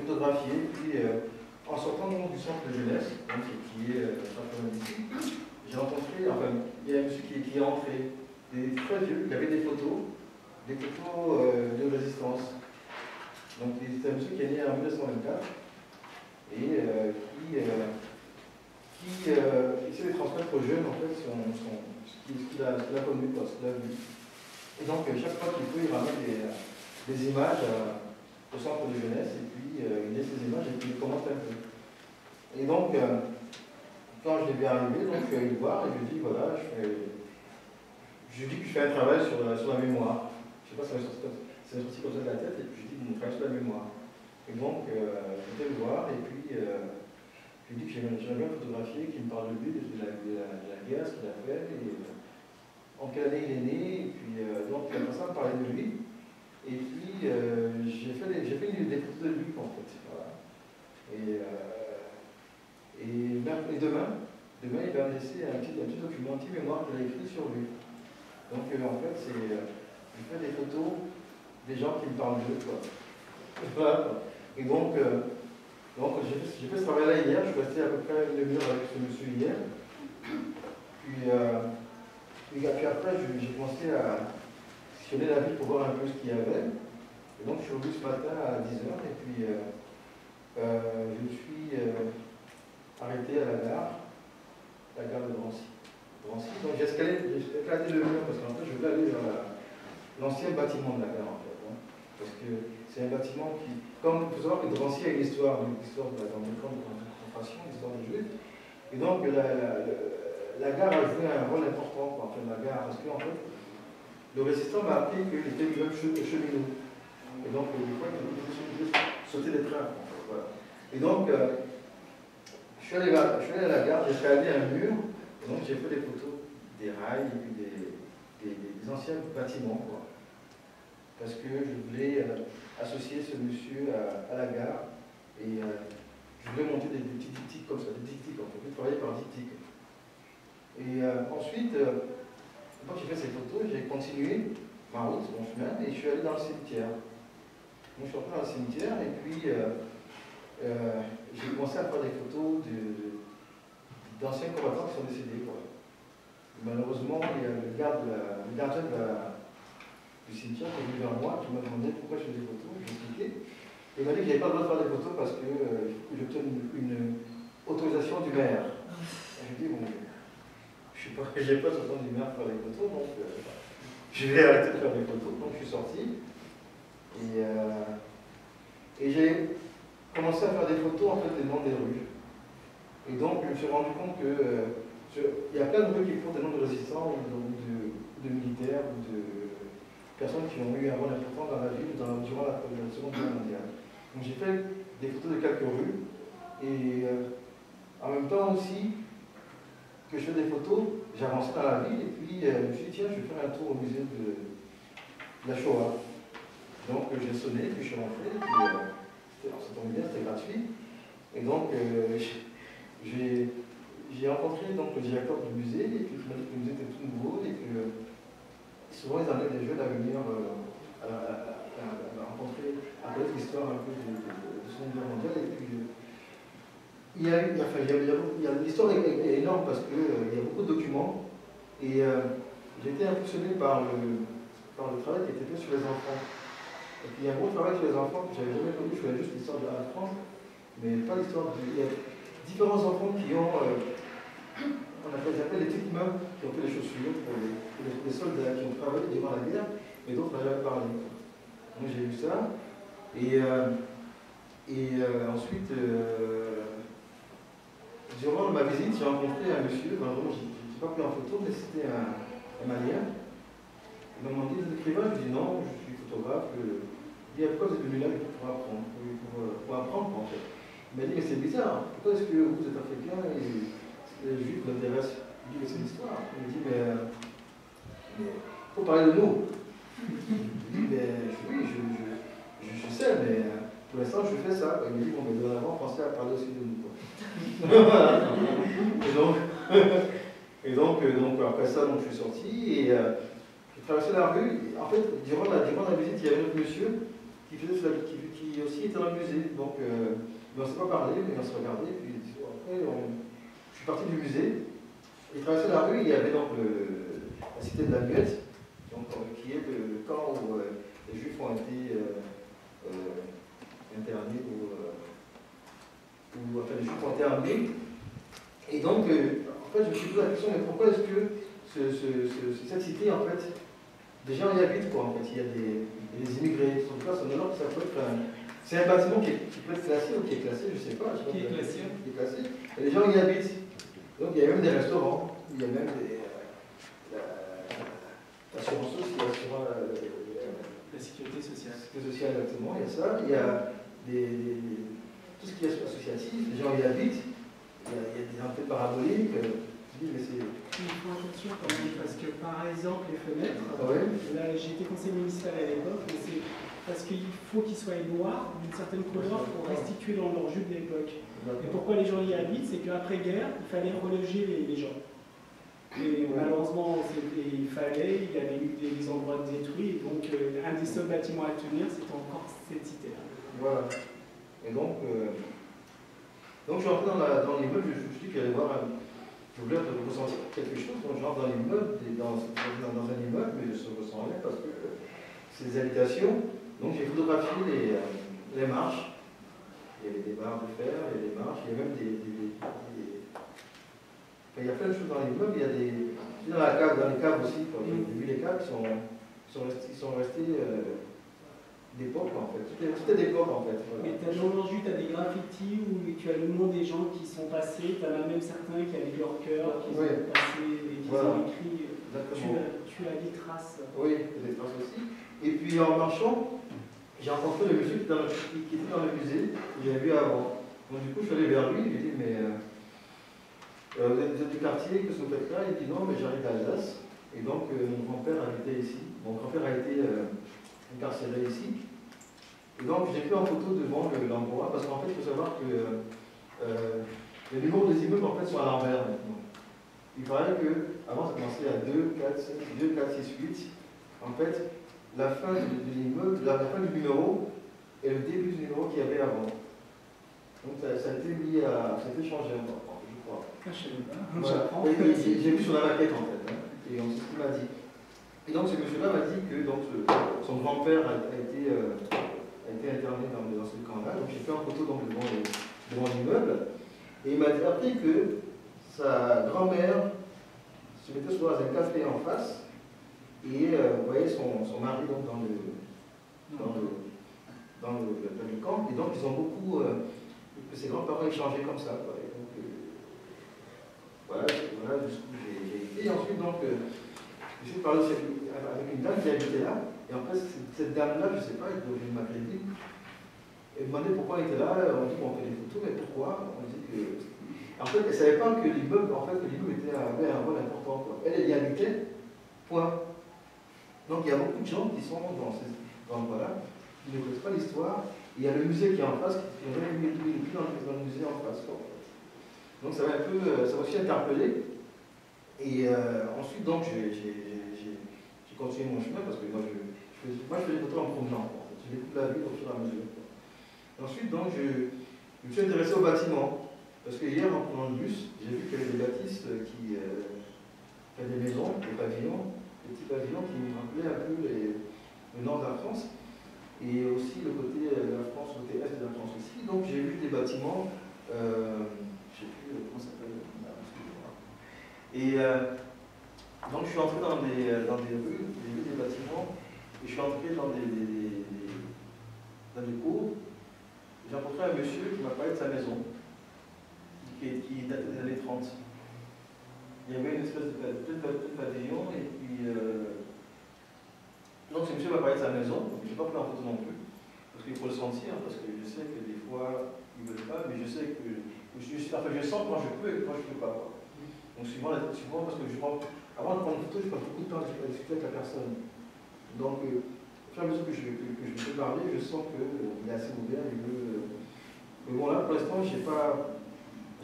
H: photographier, puis en sortant du centre de jeunesse, donc, qui est simplement ici, j'ai rencontré, enfin, il y a un monsieur qui est entré, très vieux, il avait des photos de résistance. Donc c'est un monsieur qui est né en 1924 et qui essaie de transmettre aux jeunes en fait ce qu'il a connu, ce qu'il a vu. Et donc chaque fois qu'il peut, il ramène des images au centre de jeunesse et puis il laisse ces images et puis il commente un peu. Et donc quand je l'ai vu arriver, donc, je suis allé le voir et je lui ai dit voilà, je lui dis que je fais un travail sur la mémoire. Je ne sais pas si ça m'est sorti comme ça de la tête, et puis je dis que je travaille sur la mémoire. Et donc, j'étais le voir, et puis je lui dis que j'aimerais bien photographier, qu'il me parle de lui, de la guerre, ce qu'il a fait, et en quelle année il est né, et puis donc, il a commencé à me parler de lui. Et puis, j'ai fait des photos de lui, en fait. Voilà. Et demain, il va me laisser un petit document, un petit mémoire qu'il a écrit sur lui. Donc en fait, je fais des photos des gens qui me parlent d'eux, quoi. Voilà. Et donc j'ai fait ce travail-là hier, je suis resté à peu près une demi-heure avec ce monsieur hier. Puis après, j'ai commencé à sillonner la ville pour voir un peu ce qu'il y avait. Et donc je suis revenu ce matin à 10h, et puis je me suis arrêté à la gare de Drancy. Donc j'ai éclaté le mur parce qu'en fait je voulais aller vers l'ancien bâtiment de la gare en fait. Hein, parce que c'est un bâtiment qui, comme il faut savoir que Drancy a une histoire de la grande concentration, une histoire des Juifs. Et donc la gare a joué un rôle important en fait, la gare, parce que en fait, le résistant m'a appris qu'il était lui-même cheminot. Et donc des fois il pouvait sauter des trains. En fait, voilà. Et donc je suis allé à la gare, j'ai escaladé un mur. Donc j'ai fait des photos des rails et puis des anciens bâtiments, quoi. Parce que je voulais associer ce monsieur à la gare et je voulais monter des petits diptyques comme ça, des diptyques, on peut travailler par diptyque. Et ensuite, quand j'ai fait ces photos, j'ai continué ma route, mon chemin, et je suis allé dans le cimetière. Donc je suis rentré dans le cimetière et puis j'ai commencé à faire des photos d'anciens combattants qui sont décédés. Quoi. Malheureusement, il y a le gardien du cimetière qui est venu vers moi, qui m'a demandé pourquoi je fais des photos, j'ai expliqué. Il m'a dit que je n'avais pas le droit de faire des photos parce que j'obtiens une autorisation du maire. Et je lui ai dit, bon, je n'ai pas l'autorisation du maire pour faire des photos, donc je vais arrêter de faire des photos. Donc je suis sorti et j'ai commencé à faire des photos en fait des noms des rues. Et donc, je me suis rendu compte que il y a plein de rues qui font des noms de résistants, ou de militaires, ou de personnes qui ont eu un rôle important dans la ville durant la Seconde Guerre mondiale. Donc j'ai fait des photos de quelques rues, et en même temps aussi que je fais des photos, j'ai avancé dans la ville, et puis je me suis dit, tiens, je vais faire un tour au musée de la Shoah. Donc j'ai sonné, puis je suis rentré, et puis ça tombait bien, c'était gratuit. Et donc, j'ai rencontré donc, le directeur du musée, et puis il m'a dit que le musée était tout nouveau, et que souvent ils amènent des jeunes à venir à rencontrer, à connaître l'histoire un peu de la Seconde Guerre mondiale. Et puis l'histoire est énorme parce qu'il y a beaucoup de documents, et j'ai été impressionné par le travail qui a été fait sur les enfants. Et puis il y a un gros travail sur les enfants que je n'avais jamais connu, je connais juste l'histoire de la France, mais pas l'histoire de... Il y a différents enfants qui ont, on appelle les petites mains, qui ont fait les chaussures pour les soldats qui ont travaillé durant la guerre, mais d'autres n'ont jamais parlé. Donc j'ai vu ça, et ensuite, durant ma visite, j'ai rencontré un monsieur, vraiment, je n'ai pas pris en photo, mais c'était un Malien. Il m'a demandé des écrivains, je lui ai dit non, je suis photographe. Il dit pourquoi vous êtes venu là pour apprendre, pour apprendre en fait. Il m'a dit mais c'est bizarre, pourquoi est-ce que vous êtes africain et les juifs vous intéressent? Je lui ai dit mais c'est l'histoire. Il m'a dit mais il faut parler de nous. Je lui ai dit mais oui, je sais, mais pour l'instant je fais ça. Il m'a dit bon mais dorénavant pensez à parler aussi de nous. Et donc après ça donc, je suis sorti et j'ai traversé la rue. En fait, durant la visite, il y avait un autre monsieur qui aussi était dans le musée. Donc, on ne s'est pas parlé, mais on s'est regardé. Puis après, je suis parti du musée. J'ai traversé la rue, il y avait donc la cité de la Muette, donc, qui est le camp où les Juifs ont été internés, enfin, les Juifs ont été amenés. Et donc, en fait, je me suis posé la question, mais pourquoi est-ce que cette cité, en fait, des gens y habitent, quoi, en fait, il y a des immigrés, en tout cas, ça peut être c'est un bâtiment qui peut être classé ou qui est classé, je ne sais pas.
F: Qui est classé.
H: Qui est classé. Et les gens y habitent. Donc, il y a même des restaurants, il y a même l'assurance sociale,
F: la sécurité sociale.
H: La sécurité sociale, exactement, il y a ça. Il y a tout ce qui est associatif, les gens y habitent. Il y a des entrées paraboliques. Mais c'est...
F: Il faut attention quand même, parce que par exemple, les fenêtres, là j'ai été conseiller municipal à l'époque, mais c'est parce qu'il faut qu'ils soient noirs, d'une certaine couleur, pour restituer dans leur jus de l'époque. Et pourquoi les gens y habitent, c'est qu'après-guerre, il fallait reloger les gens. Et malheureusement, il y avait eu des endroits détruits, et donc un des seuls bâtiments à tenir, c'était encore cette cité-là.
H: Voilà. Et donc je suis entré dans l'immeuble, je me suis dit qu'il allait voir je voulais ressentir quelque chose, donc je rentre dans l'immeuble, dans un immeuble, mais je ne ressens rien parce que c'est des habitations. Donc j'ai photographié les marches. Il y avait des barres de fer, il y a des marches, il y a même il y a plein de choses dans l'immeuble, il y a dans les caves aussi, j'ai vu les caves qui sont restées d'époque en fait. Tout est d'époque en fait. Voilà.
F: Mais dans l'enjeu, tu as des graffitis où tu as le nom des gens qui sont passés, tu en as même certains qui avec leur cœur, qui sont passés et qui ont écrit tu as des traces.
H: Oui, des traces aussi. Et puis en marchant, j'ai rencontré le monsieur qui était dans le musée, que j'avais vu avant. Donc du coup, je suis allé vers lui, je lui ai dit, mais vous êtes du quartier, qu'est-ce que vous faites là? Il dit non, mais j'arrive d'Alsace. Et donc mon grand-père habitait ici. Mon grand-père a été incarcéré ici. Et donc j'ai pris en photo devant l'endroit, parce qu'en fait, il faut savoir que les numéros des immeubles en fait sont à l'envers maintenant. Il paraît qu'avant ça commençait à 2, 4, 6, 8. En fait, la fin de l'immeuble, la fin du numéro et le début du numéro qu'il y avait avant. Donc ça a été mis ça a été changé encore, je crois.
F: Je sais pas.
H: Voilà. J'ai vu sur la maquette en fait, hein, et on sait ce qu'il m'a dit. Et donc ce monsieur-là m'a dit que donc, son grand-père a été interné dans ce camp-là. Donc j'ai fait une photo donc, devant l'immeuble. Et il m'a appris que sa grand-mère se mettait souvent dans un café en face. Et vous voyez son mari donc, dans le camp. Et donc ils ont beaucoup. Que ses grands-parents échangeaient comme ça. Quoi. Et donc, voilà jusqu'où j'ai été. Et ensuite, donc, je suis parlé avec une dame qui habitait là. Et en fait, cette dame-là, je ne sais pas, elle devait une maghrébine. Elle me demandait pourquoi elle était là. On dit qu'on fait des photos, mais pourquoi? On dit que. En fait, elle ne savait pas que l'immeuble avait un rôle important. Quoi. Elle y habitait, point. Donc il y a beaucoup de gens qui sont dans ces endroits-là, qui ne connaissent pas l'histoire. Il y a le musée qui est en face, qui n'a jamais mis le pied dans le musée en face. Quoi. Donc ça m'a aussi interpellé. Et ensuite, donc, j'ai continué mon chemin parce que moi, je fais des photos en promenant. Je découvre la ville au fur et à mesure. Et ensuite, donc, je me suis intéressé au bâtiment. Parce que hier, en prenant le bus, j'ai vu qu'il y avait des bâtisses qui avaient des maisons, des pavillons, des petits pavillons qui me rappelaient un peu le nord de la France. Et aussi le côté de la France, le côté est de la France aussi. Donc j'ai vu des bâtiments, je ne sais plus comment ça s'appelle, et donc je suis entré dans des rues, j'ai vu des bâtiments, et je suis entré dans des cours. J'ai rencontré un monsieur qui m'a parlé de sa maison, qui datait des années 30. Il y avait une espèce de pavillon, et puis donc ce monsieur m'a parlé de sa maison, donc je n'ai pas pris en photo non plus, parce qu'il faut le sentir, parce que je sais que des fois ils ne veulent pas, mais je sais que je sens quand je peux et quand je ne peux pas. Donc souvent parce que avant de prendre une photo, je passe beaucoup de temps à discuter avec la personne. Donc au fur et à mesure que je peux parler, je sens qu'il est assez ouvert, il veut. Mais bon là pour l'instant j'ai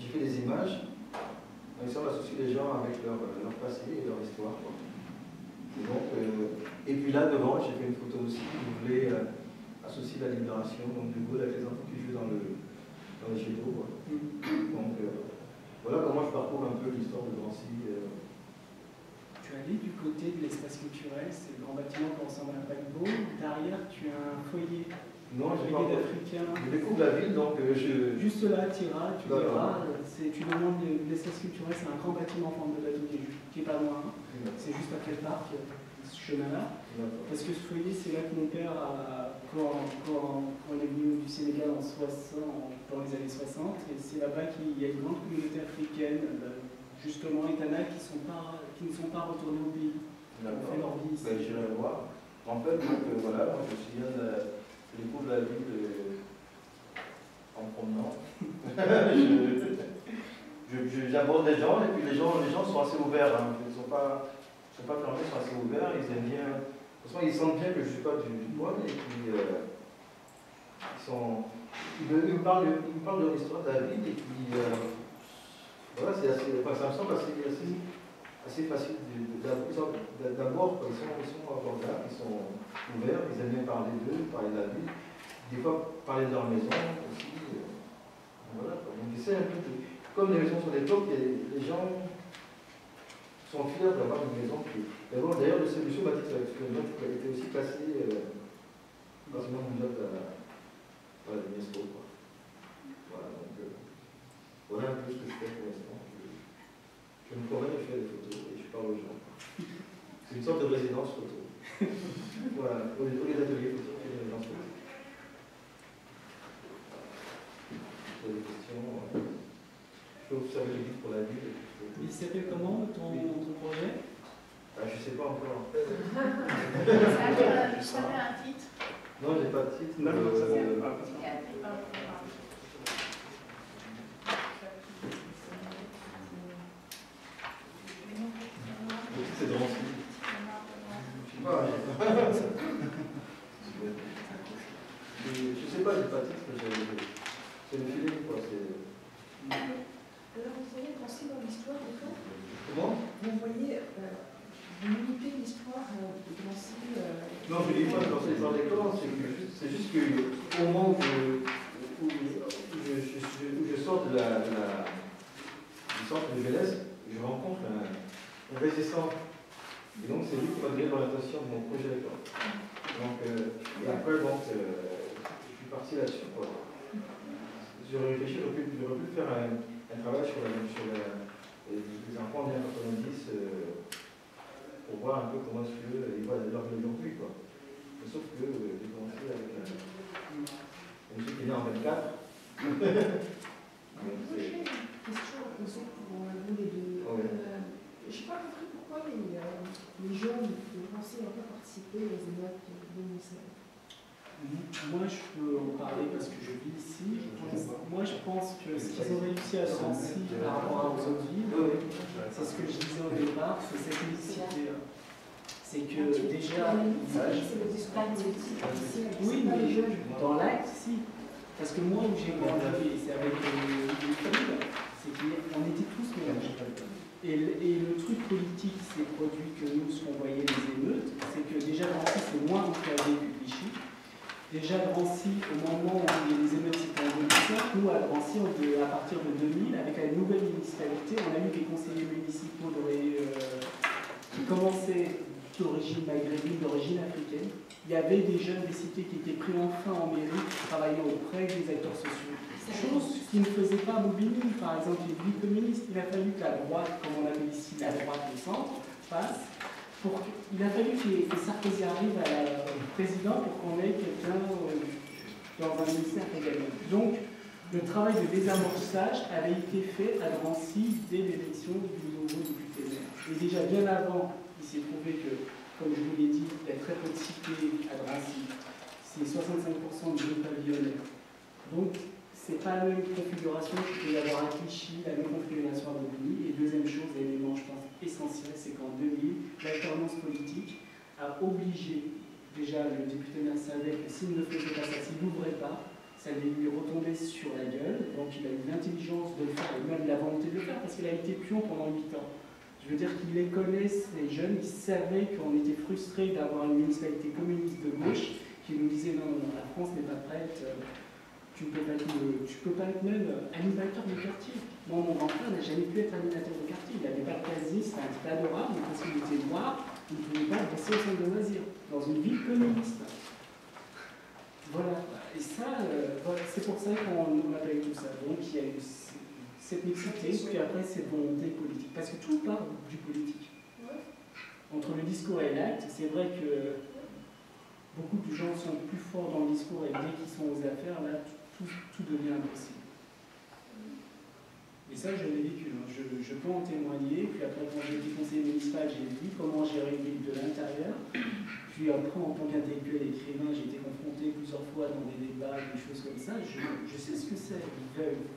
H: fait des images, en essayant d'associer les gens avec leur passé et leur histoire. Quoi. Et, donc, et puis là devant, j'ai fait une photo aussi, je voulais associé la libération, donc de Gaulle avec les enfants qui jouent dans les jets d'eau. Donc voilà comment je parcours un peu l'histoire de Drancy.
F: Tu es allé du côté de l'espace culturel, c'est le grand bâtiment qui ressemble à un paquebot. Derrière, tu as un foyer.
H: Non, j'ai pas encore.
F: Africain.
H: Je découvre la ville, donc je...
F: Juste là, tu iras, tu verras. Tu demandes l'espace culturel, c'est un grand bâtiment en forme de bateau qui est pas loin. C'est juste après le parc, ce chemin-là. Parce que ce foyer, c'est là que mon père, quand il est venu du Sénégal dans les années 60, et c'est là-bas qu'il y a une grande communauté africaine, justement, et Tana, qui ne sont pas retournés au pays. Qui ont fait leur vie ici.
H: J'irai voir. En fait, donc, voilà, moi je me souviens je découvre la ville en promenant. J'aborde des gens et puis les gens sont assez ouverts. Hein. Ils ne sont pas fermés, ils sont assez ouverts. Ils aiment bien. De toute façon, ils sentent bien que je ne suis pas du poil et puis ils me parlent de l'histoire de la ville et puis voilà, c'est assez. Enfin, ça me semble assez facile d'abord. Ils sont abordables, ils sont ouverts, ils aiment bien parler d'eux, parler de la ville, des fois parler de leur maison aussi. Voilà. Donc c'est un peu comme les maisons sur l'époque, les gens sont fiers d'avoir une maison qui. D'ailleurs, le monsieur Baptiste a été aussi classé patrimoine mondial de l'UNESCO. Voilà, donc voilà un peu ce que je fais pour l'instant. Je me promène, je fais des photos et je parle aux gens. C'est une sorte de résidence photo. Voilà, au lieu d'atelier photo, c'est une résidence photo. Vous avez des questions je peux observer le guide pour la ville.
F: Il s'appelle comment ton projet?
H: Je ne sais pas encore.
B: Ça avait un titre?
H: Non, j'ai pas de titre.
J: Non, ça vient pas.
H: C'est Drancy. Je sais pas, j'ai pas de titre, c'est le feeling quoi.
D: Alors vous voyez Drancy dans l'histoire des fois?
H: Comment?
D: Vous voyez, vous limitez l'histoire de Drancy.
H: Non, je ne dis pas de Drancy dans les camps, c'est juste qu'au moment où je sors du centre de jeunesse, je rencontre un résistant. Et donc c'est lui qui m'a donné l'orientation de mon projet d'école. Donc, et après, je suis parti là-dessus. J'aurais réfléchi, j'aurais pu faire un travail sur les enfants des années 90 pour voir un peu comment est-ce qu'ils voient leur vie aujourd'hui. Sauf que j'ai commencé avec un monsieur qui est né en 24.
D: J'ai une question à poser pour vous les deux. Je n'ai pas compris pourquoi les jeunes de Drancy n'ont pas participé aux émeutes de 2016.
F: Moi, je peux en parler parce que je vis ici. Moi, je pense que ce qu'ils ont réussi à Drancy par rapport aux autres villes, c'est ce que je disais au départ, c'est cette unicité. C'est que déjà.
D: C'est le discours politique.
F: Oui, mais dans l'acte, si. Parce que moi, où j'ai grandi, c'est avec les familles, c'est qu'on était tous mélangés. Et le truc politique s'est produit que nous, ce qu'on voyait les émeutes, c'est que déjà Drancy, c'est moins enclavé que Vichy. Déjà Drancy, au moment où il y a les émeutes, c'était en 2005, nous à Drancy, à partir de 2000, avec la nouvelle municipalité, on a eu des conseillers municipaux qui commençaient d'origine maghrébine, d'origine africaine. Il y avait des jeunes des cités qui étaient pris enfin en mairie, travaillant auprès des acteurs sociaux. Chose qui ne faisait pas Bobigny, par exemple, les villes communistes. Il a fallu que la droite, comme on appelle ici la droite du centre, passe. Il a fallu que Sarkozy arrive à la présidence pour qu'on ait quelqu'un dans un ministère également. Donc, le travail de désamorçage avait été fait à Drancy dès l'élection du nouveau député maire. Et déjà bien avant, il s'est trouvé que, comme je vous l'ai dit, il y a très peu de cités à Drancy. C'est 65% de pavillonnaires. Donc, c'est pas la même configuration qu'il peut y avoir à Clichy, la même configuration à Bobigny. Et deuxième chose, l'élément, je pense, essentiel, c'est qu'en 2000, l'alternance politique a obligé, déjà le député maire savait que s'il ne faisait pas ça, s'il n'ouvrait pas, ça allait lui retomber sur la gueule. Donc il a eu l'intelligence de le faire, et même la volonté de le faire, parce qu'il a été pion pendant 8 ans. Je veux dire qu'il les connaît, ces jeunes, ils savaient qu'on était frustrés d'avoir une municipalité communiste de gauche qui nous disait non, non, la France n'est pas prête, tu peux pas être même animateur de quartier. Moi, mon grand-père n'a jamais pu être animateur de quartier. Il n'avait pas de casier, c'était un petit adorable, mais parce qu'il était noir, il ne pouvait pas bosser au centre de loisirs, dans une ville communiste. Voilà. Et ça, voilà, c'est pour ça qu'on a eu tout ça. Donc il y a eu cette mixité, puis après cette volonté politique. Parce que tout part du politique. Entre le discours et l'acte, c'est vrai que beaucoup de gens sont plus forts dans le discours et dès qu'ils sont aux affaires, là, tout devient impossible. Et ça, je l'ai vécu. Hein. Je peux en témoigner. Puis après, quand j'ai été conseiller municipal, j'ai vu comment gérer une ville de l'intérieur. Puis après, en tant qu'intellectuel et écrivain, j'ai été confronté plusieurs fois dans des débats, des choses comme ça. Je sais ce que c'est,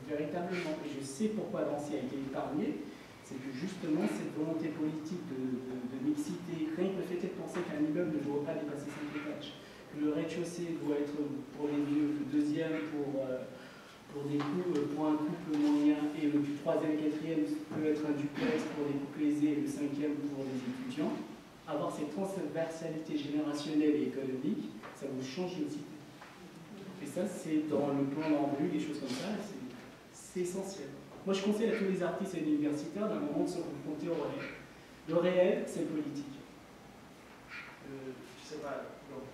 F: véritablement. Et je sais pourquoi Drancy a été épargné. C'est que justement, cette volonté politique de mixité, rien que le fait de penser qu'un immeuble ne doit pas dépasser 5 étages, que le rez-de-chaussée doit être pour les vieux, le deuxième pour un couple moyen, et le troisième et quatrième peut être un duplex pour des couples aisés, et le cinquième pour les étudiants. Avoir cette transversalité générationnelle et économique, ça vous change une cité. Et ça, c'est dans le plan d'Ambru, des choses comme ça, c'est essentiel. Moi, je conseille à tous les artistes et les universitaires d'un moment de se confronter au réel. Le réel, c'est le politique.
J: Je sais pas, donc,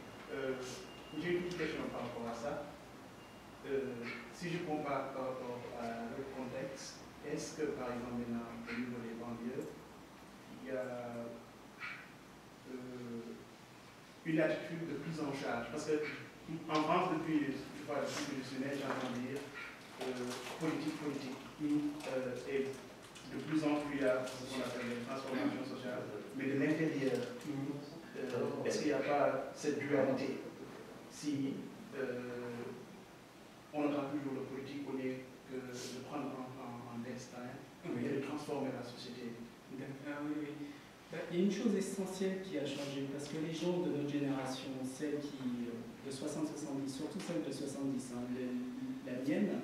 J: j'ai une petite question par rapport à ça. Si je compare par rapport à le contexte, est-ce que, par exemple, maintenant, au niveau des banlieues, il y a une attitude de prise en charge? Parce que en France, depuis que je suis né, j'entends dire politique. Et de plus en plus, il y a ce qu'on appelle les transformations sociales, mais de l'intérieur. Est-ce qu'il n'y a pas cette dualité? Si on entend toujours le politique au lieu que de prendre en destin et de transformer la société.
F: Ah, oui. Il y a une chose essentielle qui a changé, parce que les gens de notre génération, celles qui, de 60-70, surtout celles de 70, hein, la mienne,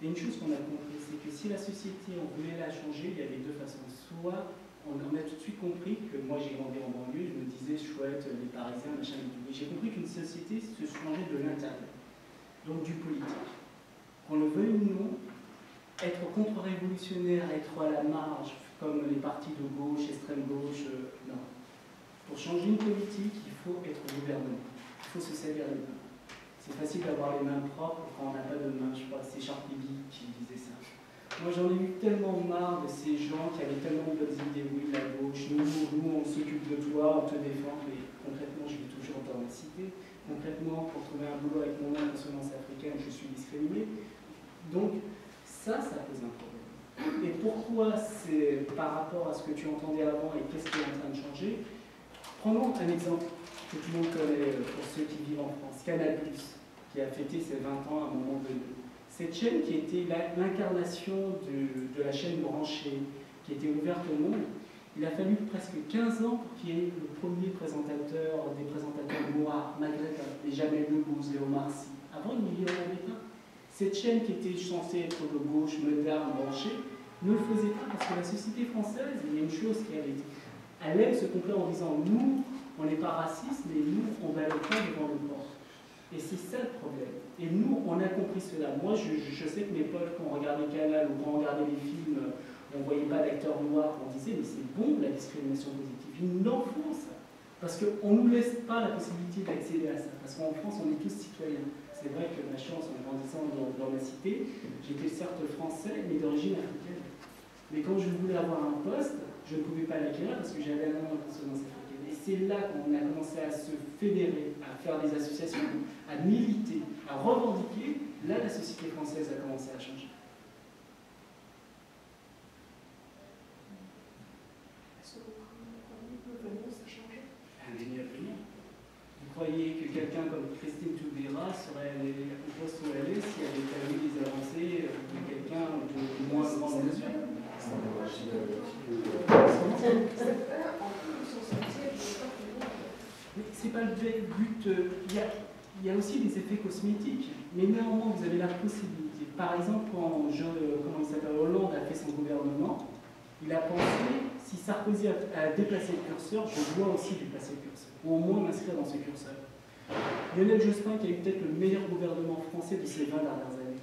F: il y a une chose qu'on a compris, c'est que si la société, on voulait la changer, il y avait deux façons. Soit on a tout de suite compris que moi j'ai grandi en banlieue, je me disais chouette, les Parisiens, machin et tout. Mais j'ai compris qu'une société se changeait de l'intérieur, donc du politique. Qu'on le veuille ou non, être contre-révolutionnaire, être à la marge, comme les partis de gauche, extrême gauche, non. Pour changer une politique, il faut être au gouvernement. Il faut se salir les mains. C'est facile d'avoir les mains propres quand on n'a pas de mains. Je crois que c'est Charles Péguy qui disait ça. Moi, j'en ai eu tellement marre de ces gens qui avaient tellement de bonnes idées. Oui, la gauche, nous on s'occupe de toi, on te défend, mais concrètement, je vis toujours dans la cité. Concrètement, pour trouver un boulot avec mon nom d'assurance africaine, je suis discriminé. Donc, ça pose un problème. Et pourquoi c'est par rapport à ce que tu entendais avant et qu'est-ce qui est en train de changer? Prenons un exemple que tout le monde connaît pour ceux qui vivent en France, Canal+, qui a fêté ses 20 ans à un moment donné. Cette chaîne qui était l'incarnation de la chaîne branchée, qui était ouverte au monde, il a fallu presque 15 ans pour qu'il y ait le premier présentateur, des présentateurs noirs, maghrébins, les Jamel Debbouze, les Omar Sy. Avant, il n'y en avait pas. Cette chaîne qui était censée être de gauche, moderne, branchée, ne le faisait pas parce que la société française, il y a une chose qui avait dit, elle aime se compléter en disant nous, on n'est pas raciste, mais nous, on va le prendre devant le port. Et c'est ça le problème. Et nous, on a compris cela. Moi, je sais que mes potes, quand on regardait Canal ou quand on regardait les films, on ne voyait pas d'acteurs noirs, on disait mais c'est bon la discrimination positive. Il nous en faut ça. Parce qu'on ne nous laisse pas la possibilité d'accéder à ça. Parce qu'en France, on est tous citoyens. C'est vrai que ma chance, en grandissant dans ma cité, j'étais certes français, mais d'origine africaine. Mais quand je voulais avoir un poste, je ne pouvais pas l'acquérir parce que j'avais un nom en consonance africaine. Et c'est là qu'on a commencé à se fédérer, à faire des associations, à militer, à revendiquer. Là, la société française a commencé à changer.
D: Est-ce que vous croyez que vraiment ça change?
F: Indéniablement. Vous croyez que quelqu'un comme Christine Taubira serait allée au poste où elle est si elle avait pas eu des avancées de quelqu'un de moins grande mesure? C'est pas le but. Il y a aussi des effets cosmétiques, mais néanmoins vous avez la possibilité. Par exemple, quand Hollande a fait son gouvernement, il a pensé, si Sarkozy a déplacé le curseur, je dois aussi déplacer le curseur, ou au moins m'inscrire dans ce curseur. Lionel Jospin qui a eu peut-être le meilleur gouvernement français de ces 20 dernières années.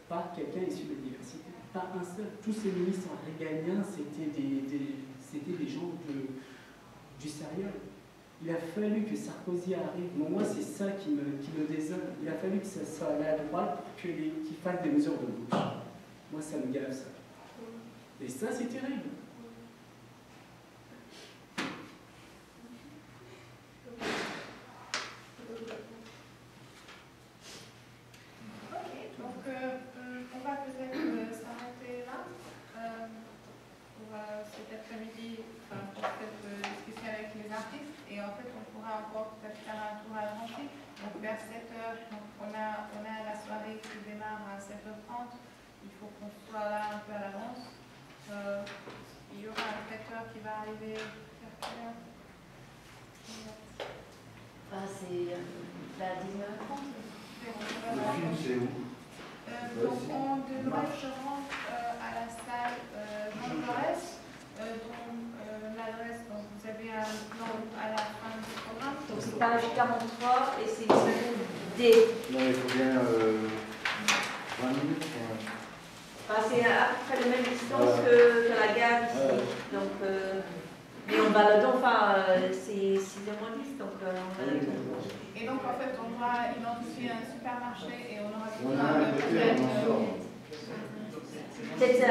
F: Pas quelqu'un issu de l'université, pas un seul. Tous ces ministres régaliens, c'était des gens du sérieux. Il a fallu que Sarkozy arrive. Bon, moi, c'est ça qui me désole. Il a fallu que ça soit à la droite pour qu'il fasse des mesures de gauche. Moi, ça me gave, ça. Et ça, c'est terrible.
B: Donc, on va peut-être s'arrêter là pour cet après-midi, pour cette discussion avec les artistes. Et en fait, on pourra encore peut-être faire un tour à Drancy. Donc, vers 7h, donc, on a la soirée qui démarre à 7h30. Il faut qu'on soit là un peu à l'avance. Il y aura un traiteur qui va arriver vers quelle heure?
G: C'est vers 19h30.
H: Le film, c'est où?
B: Donc on devrait se rendre à la salle Jean Jaurès, dont l'adresse, donc vous avez un plan à la fin du programme.
G: Donc c'est page 43 et c'est D.
H: Non, il faut bien 20 minutes.
G: C'est à peu près la même distance que la gare ici. Donc, mais en baladant, c'est 6h10, donc on balade.
B: Et donc en fait, on doit identifier un supermarché et on aura
H: On a un côté, on en sort.
G: Peut-être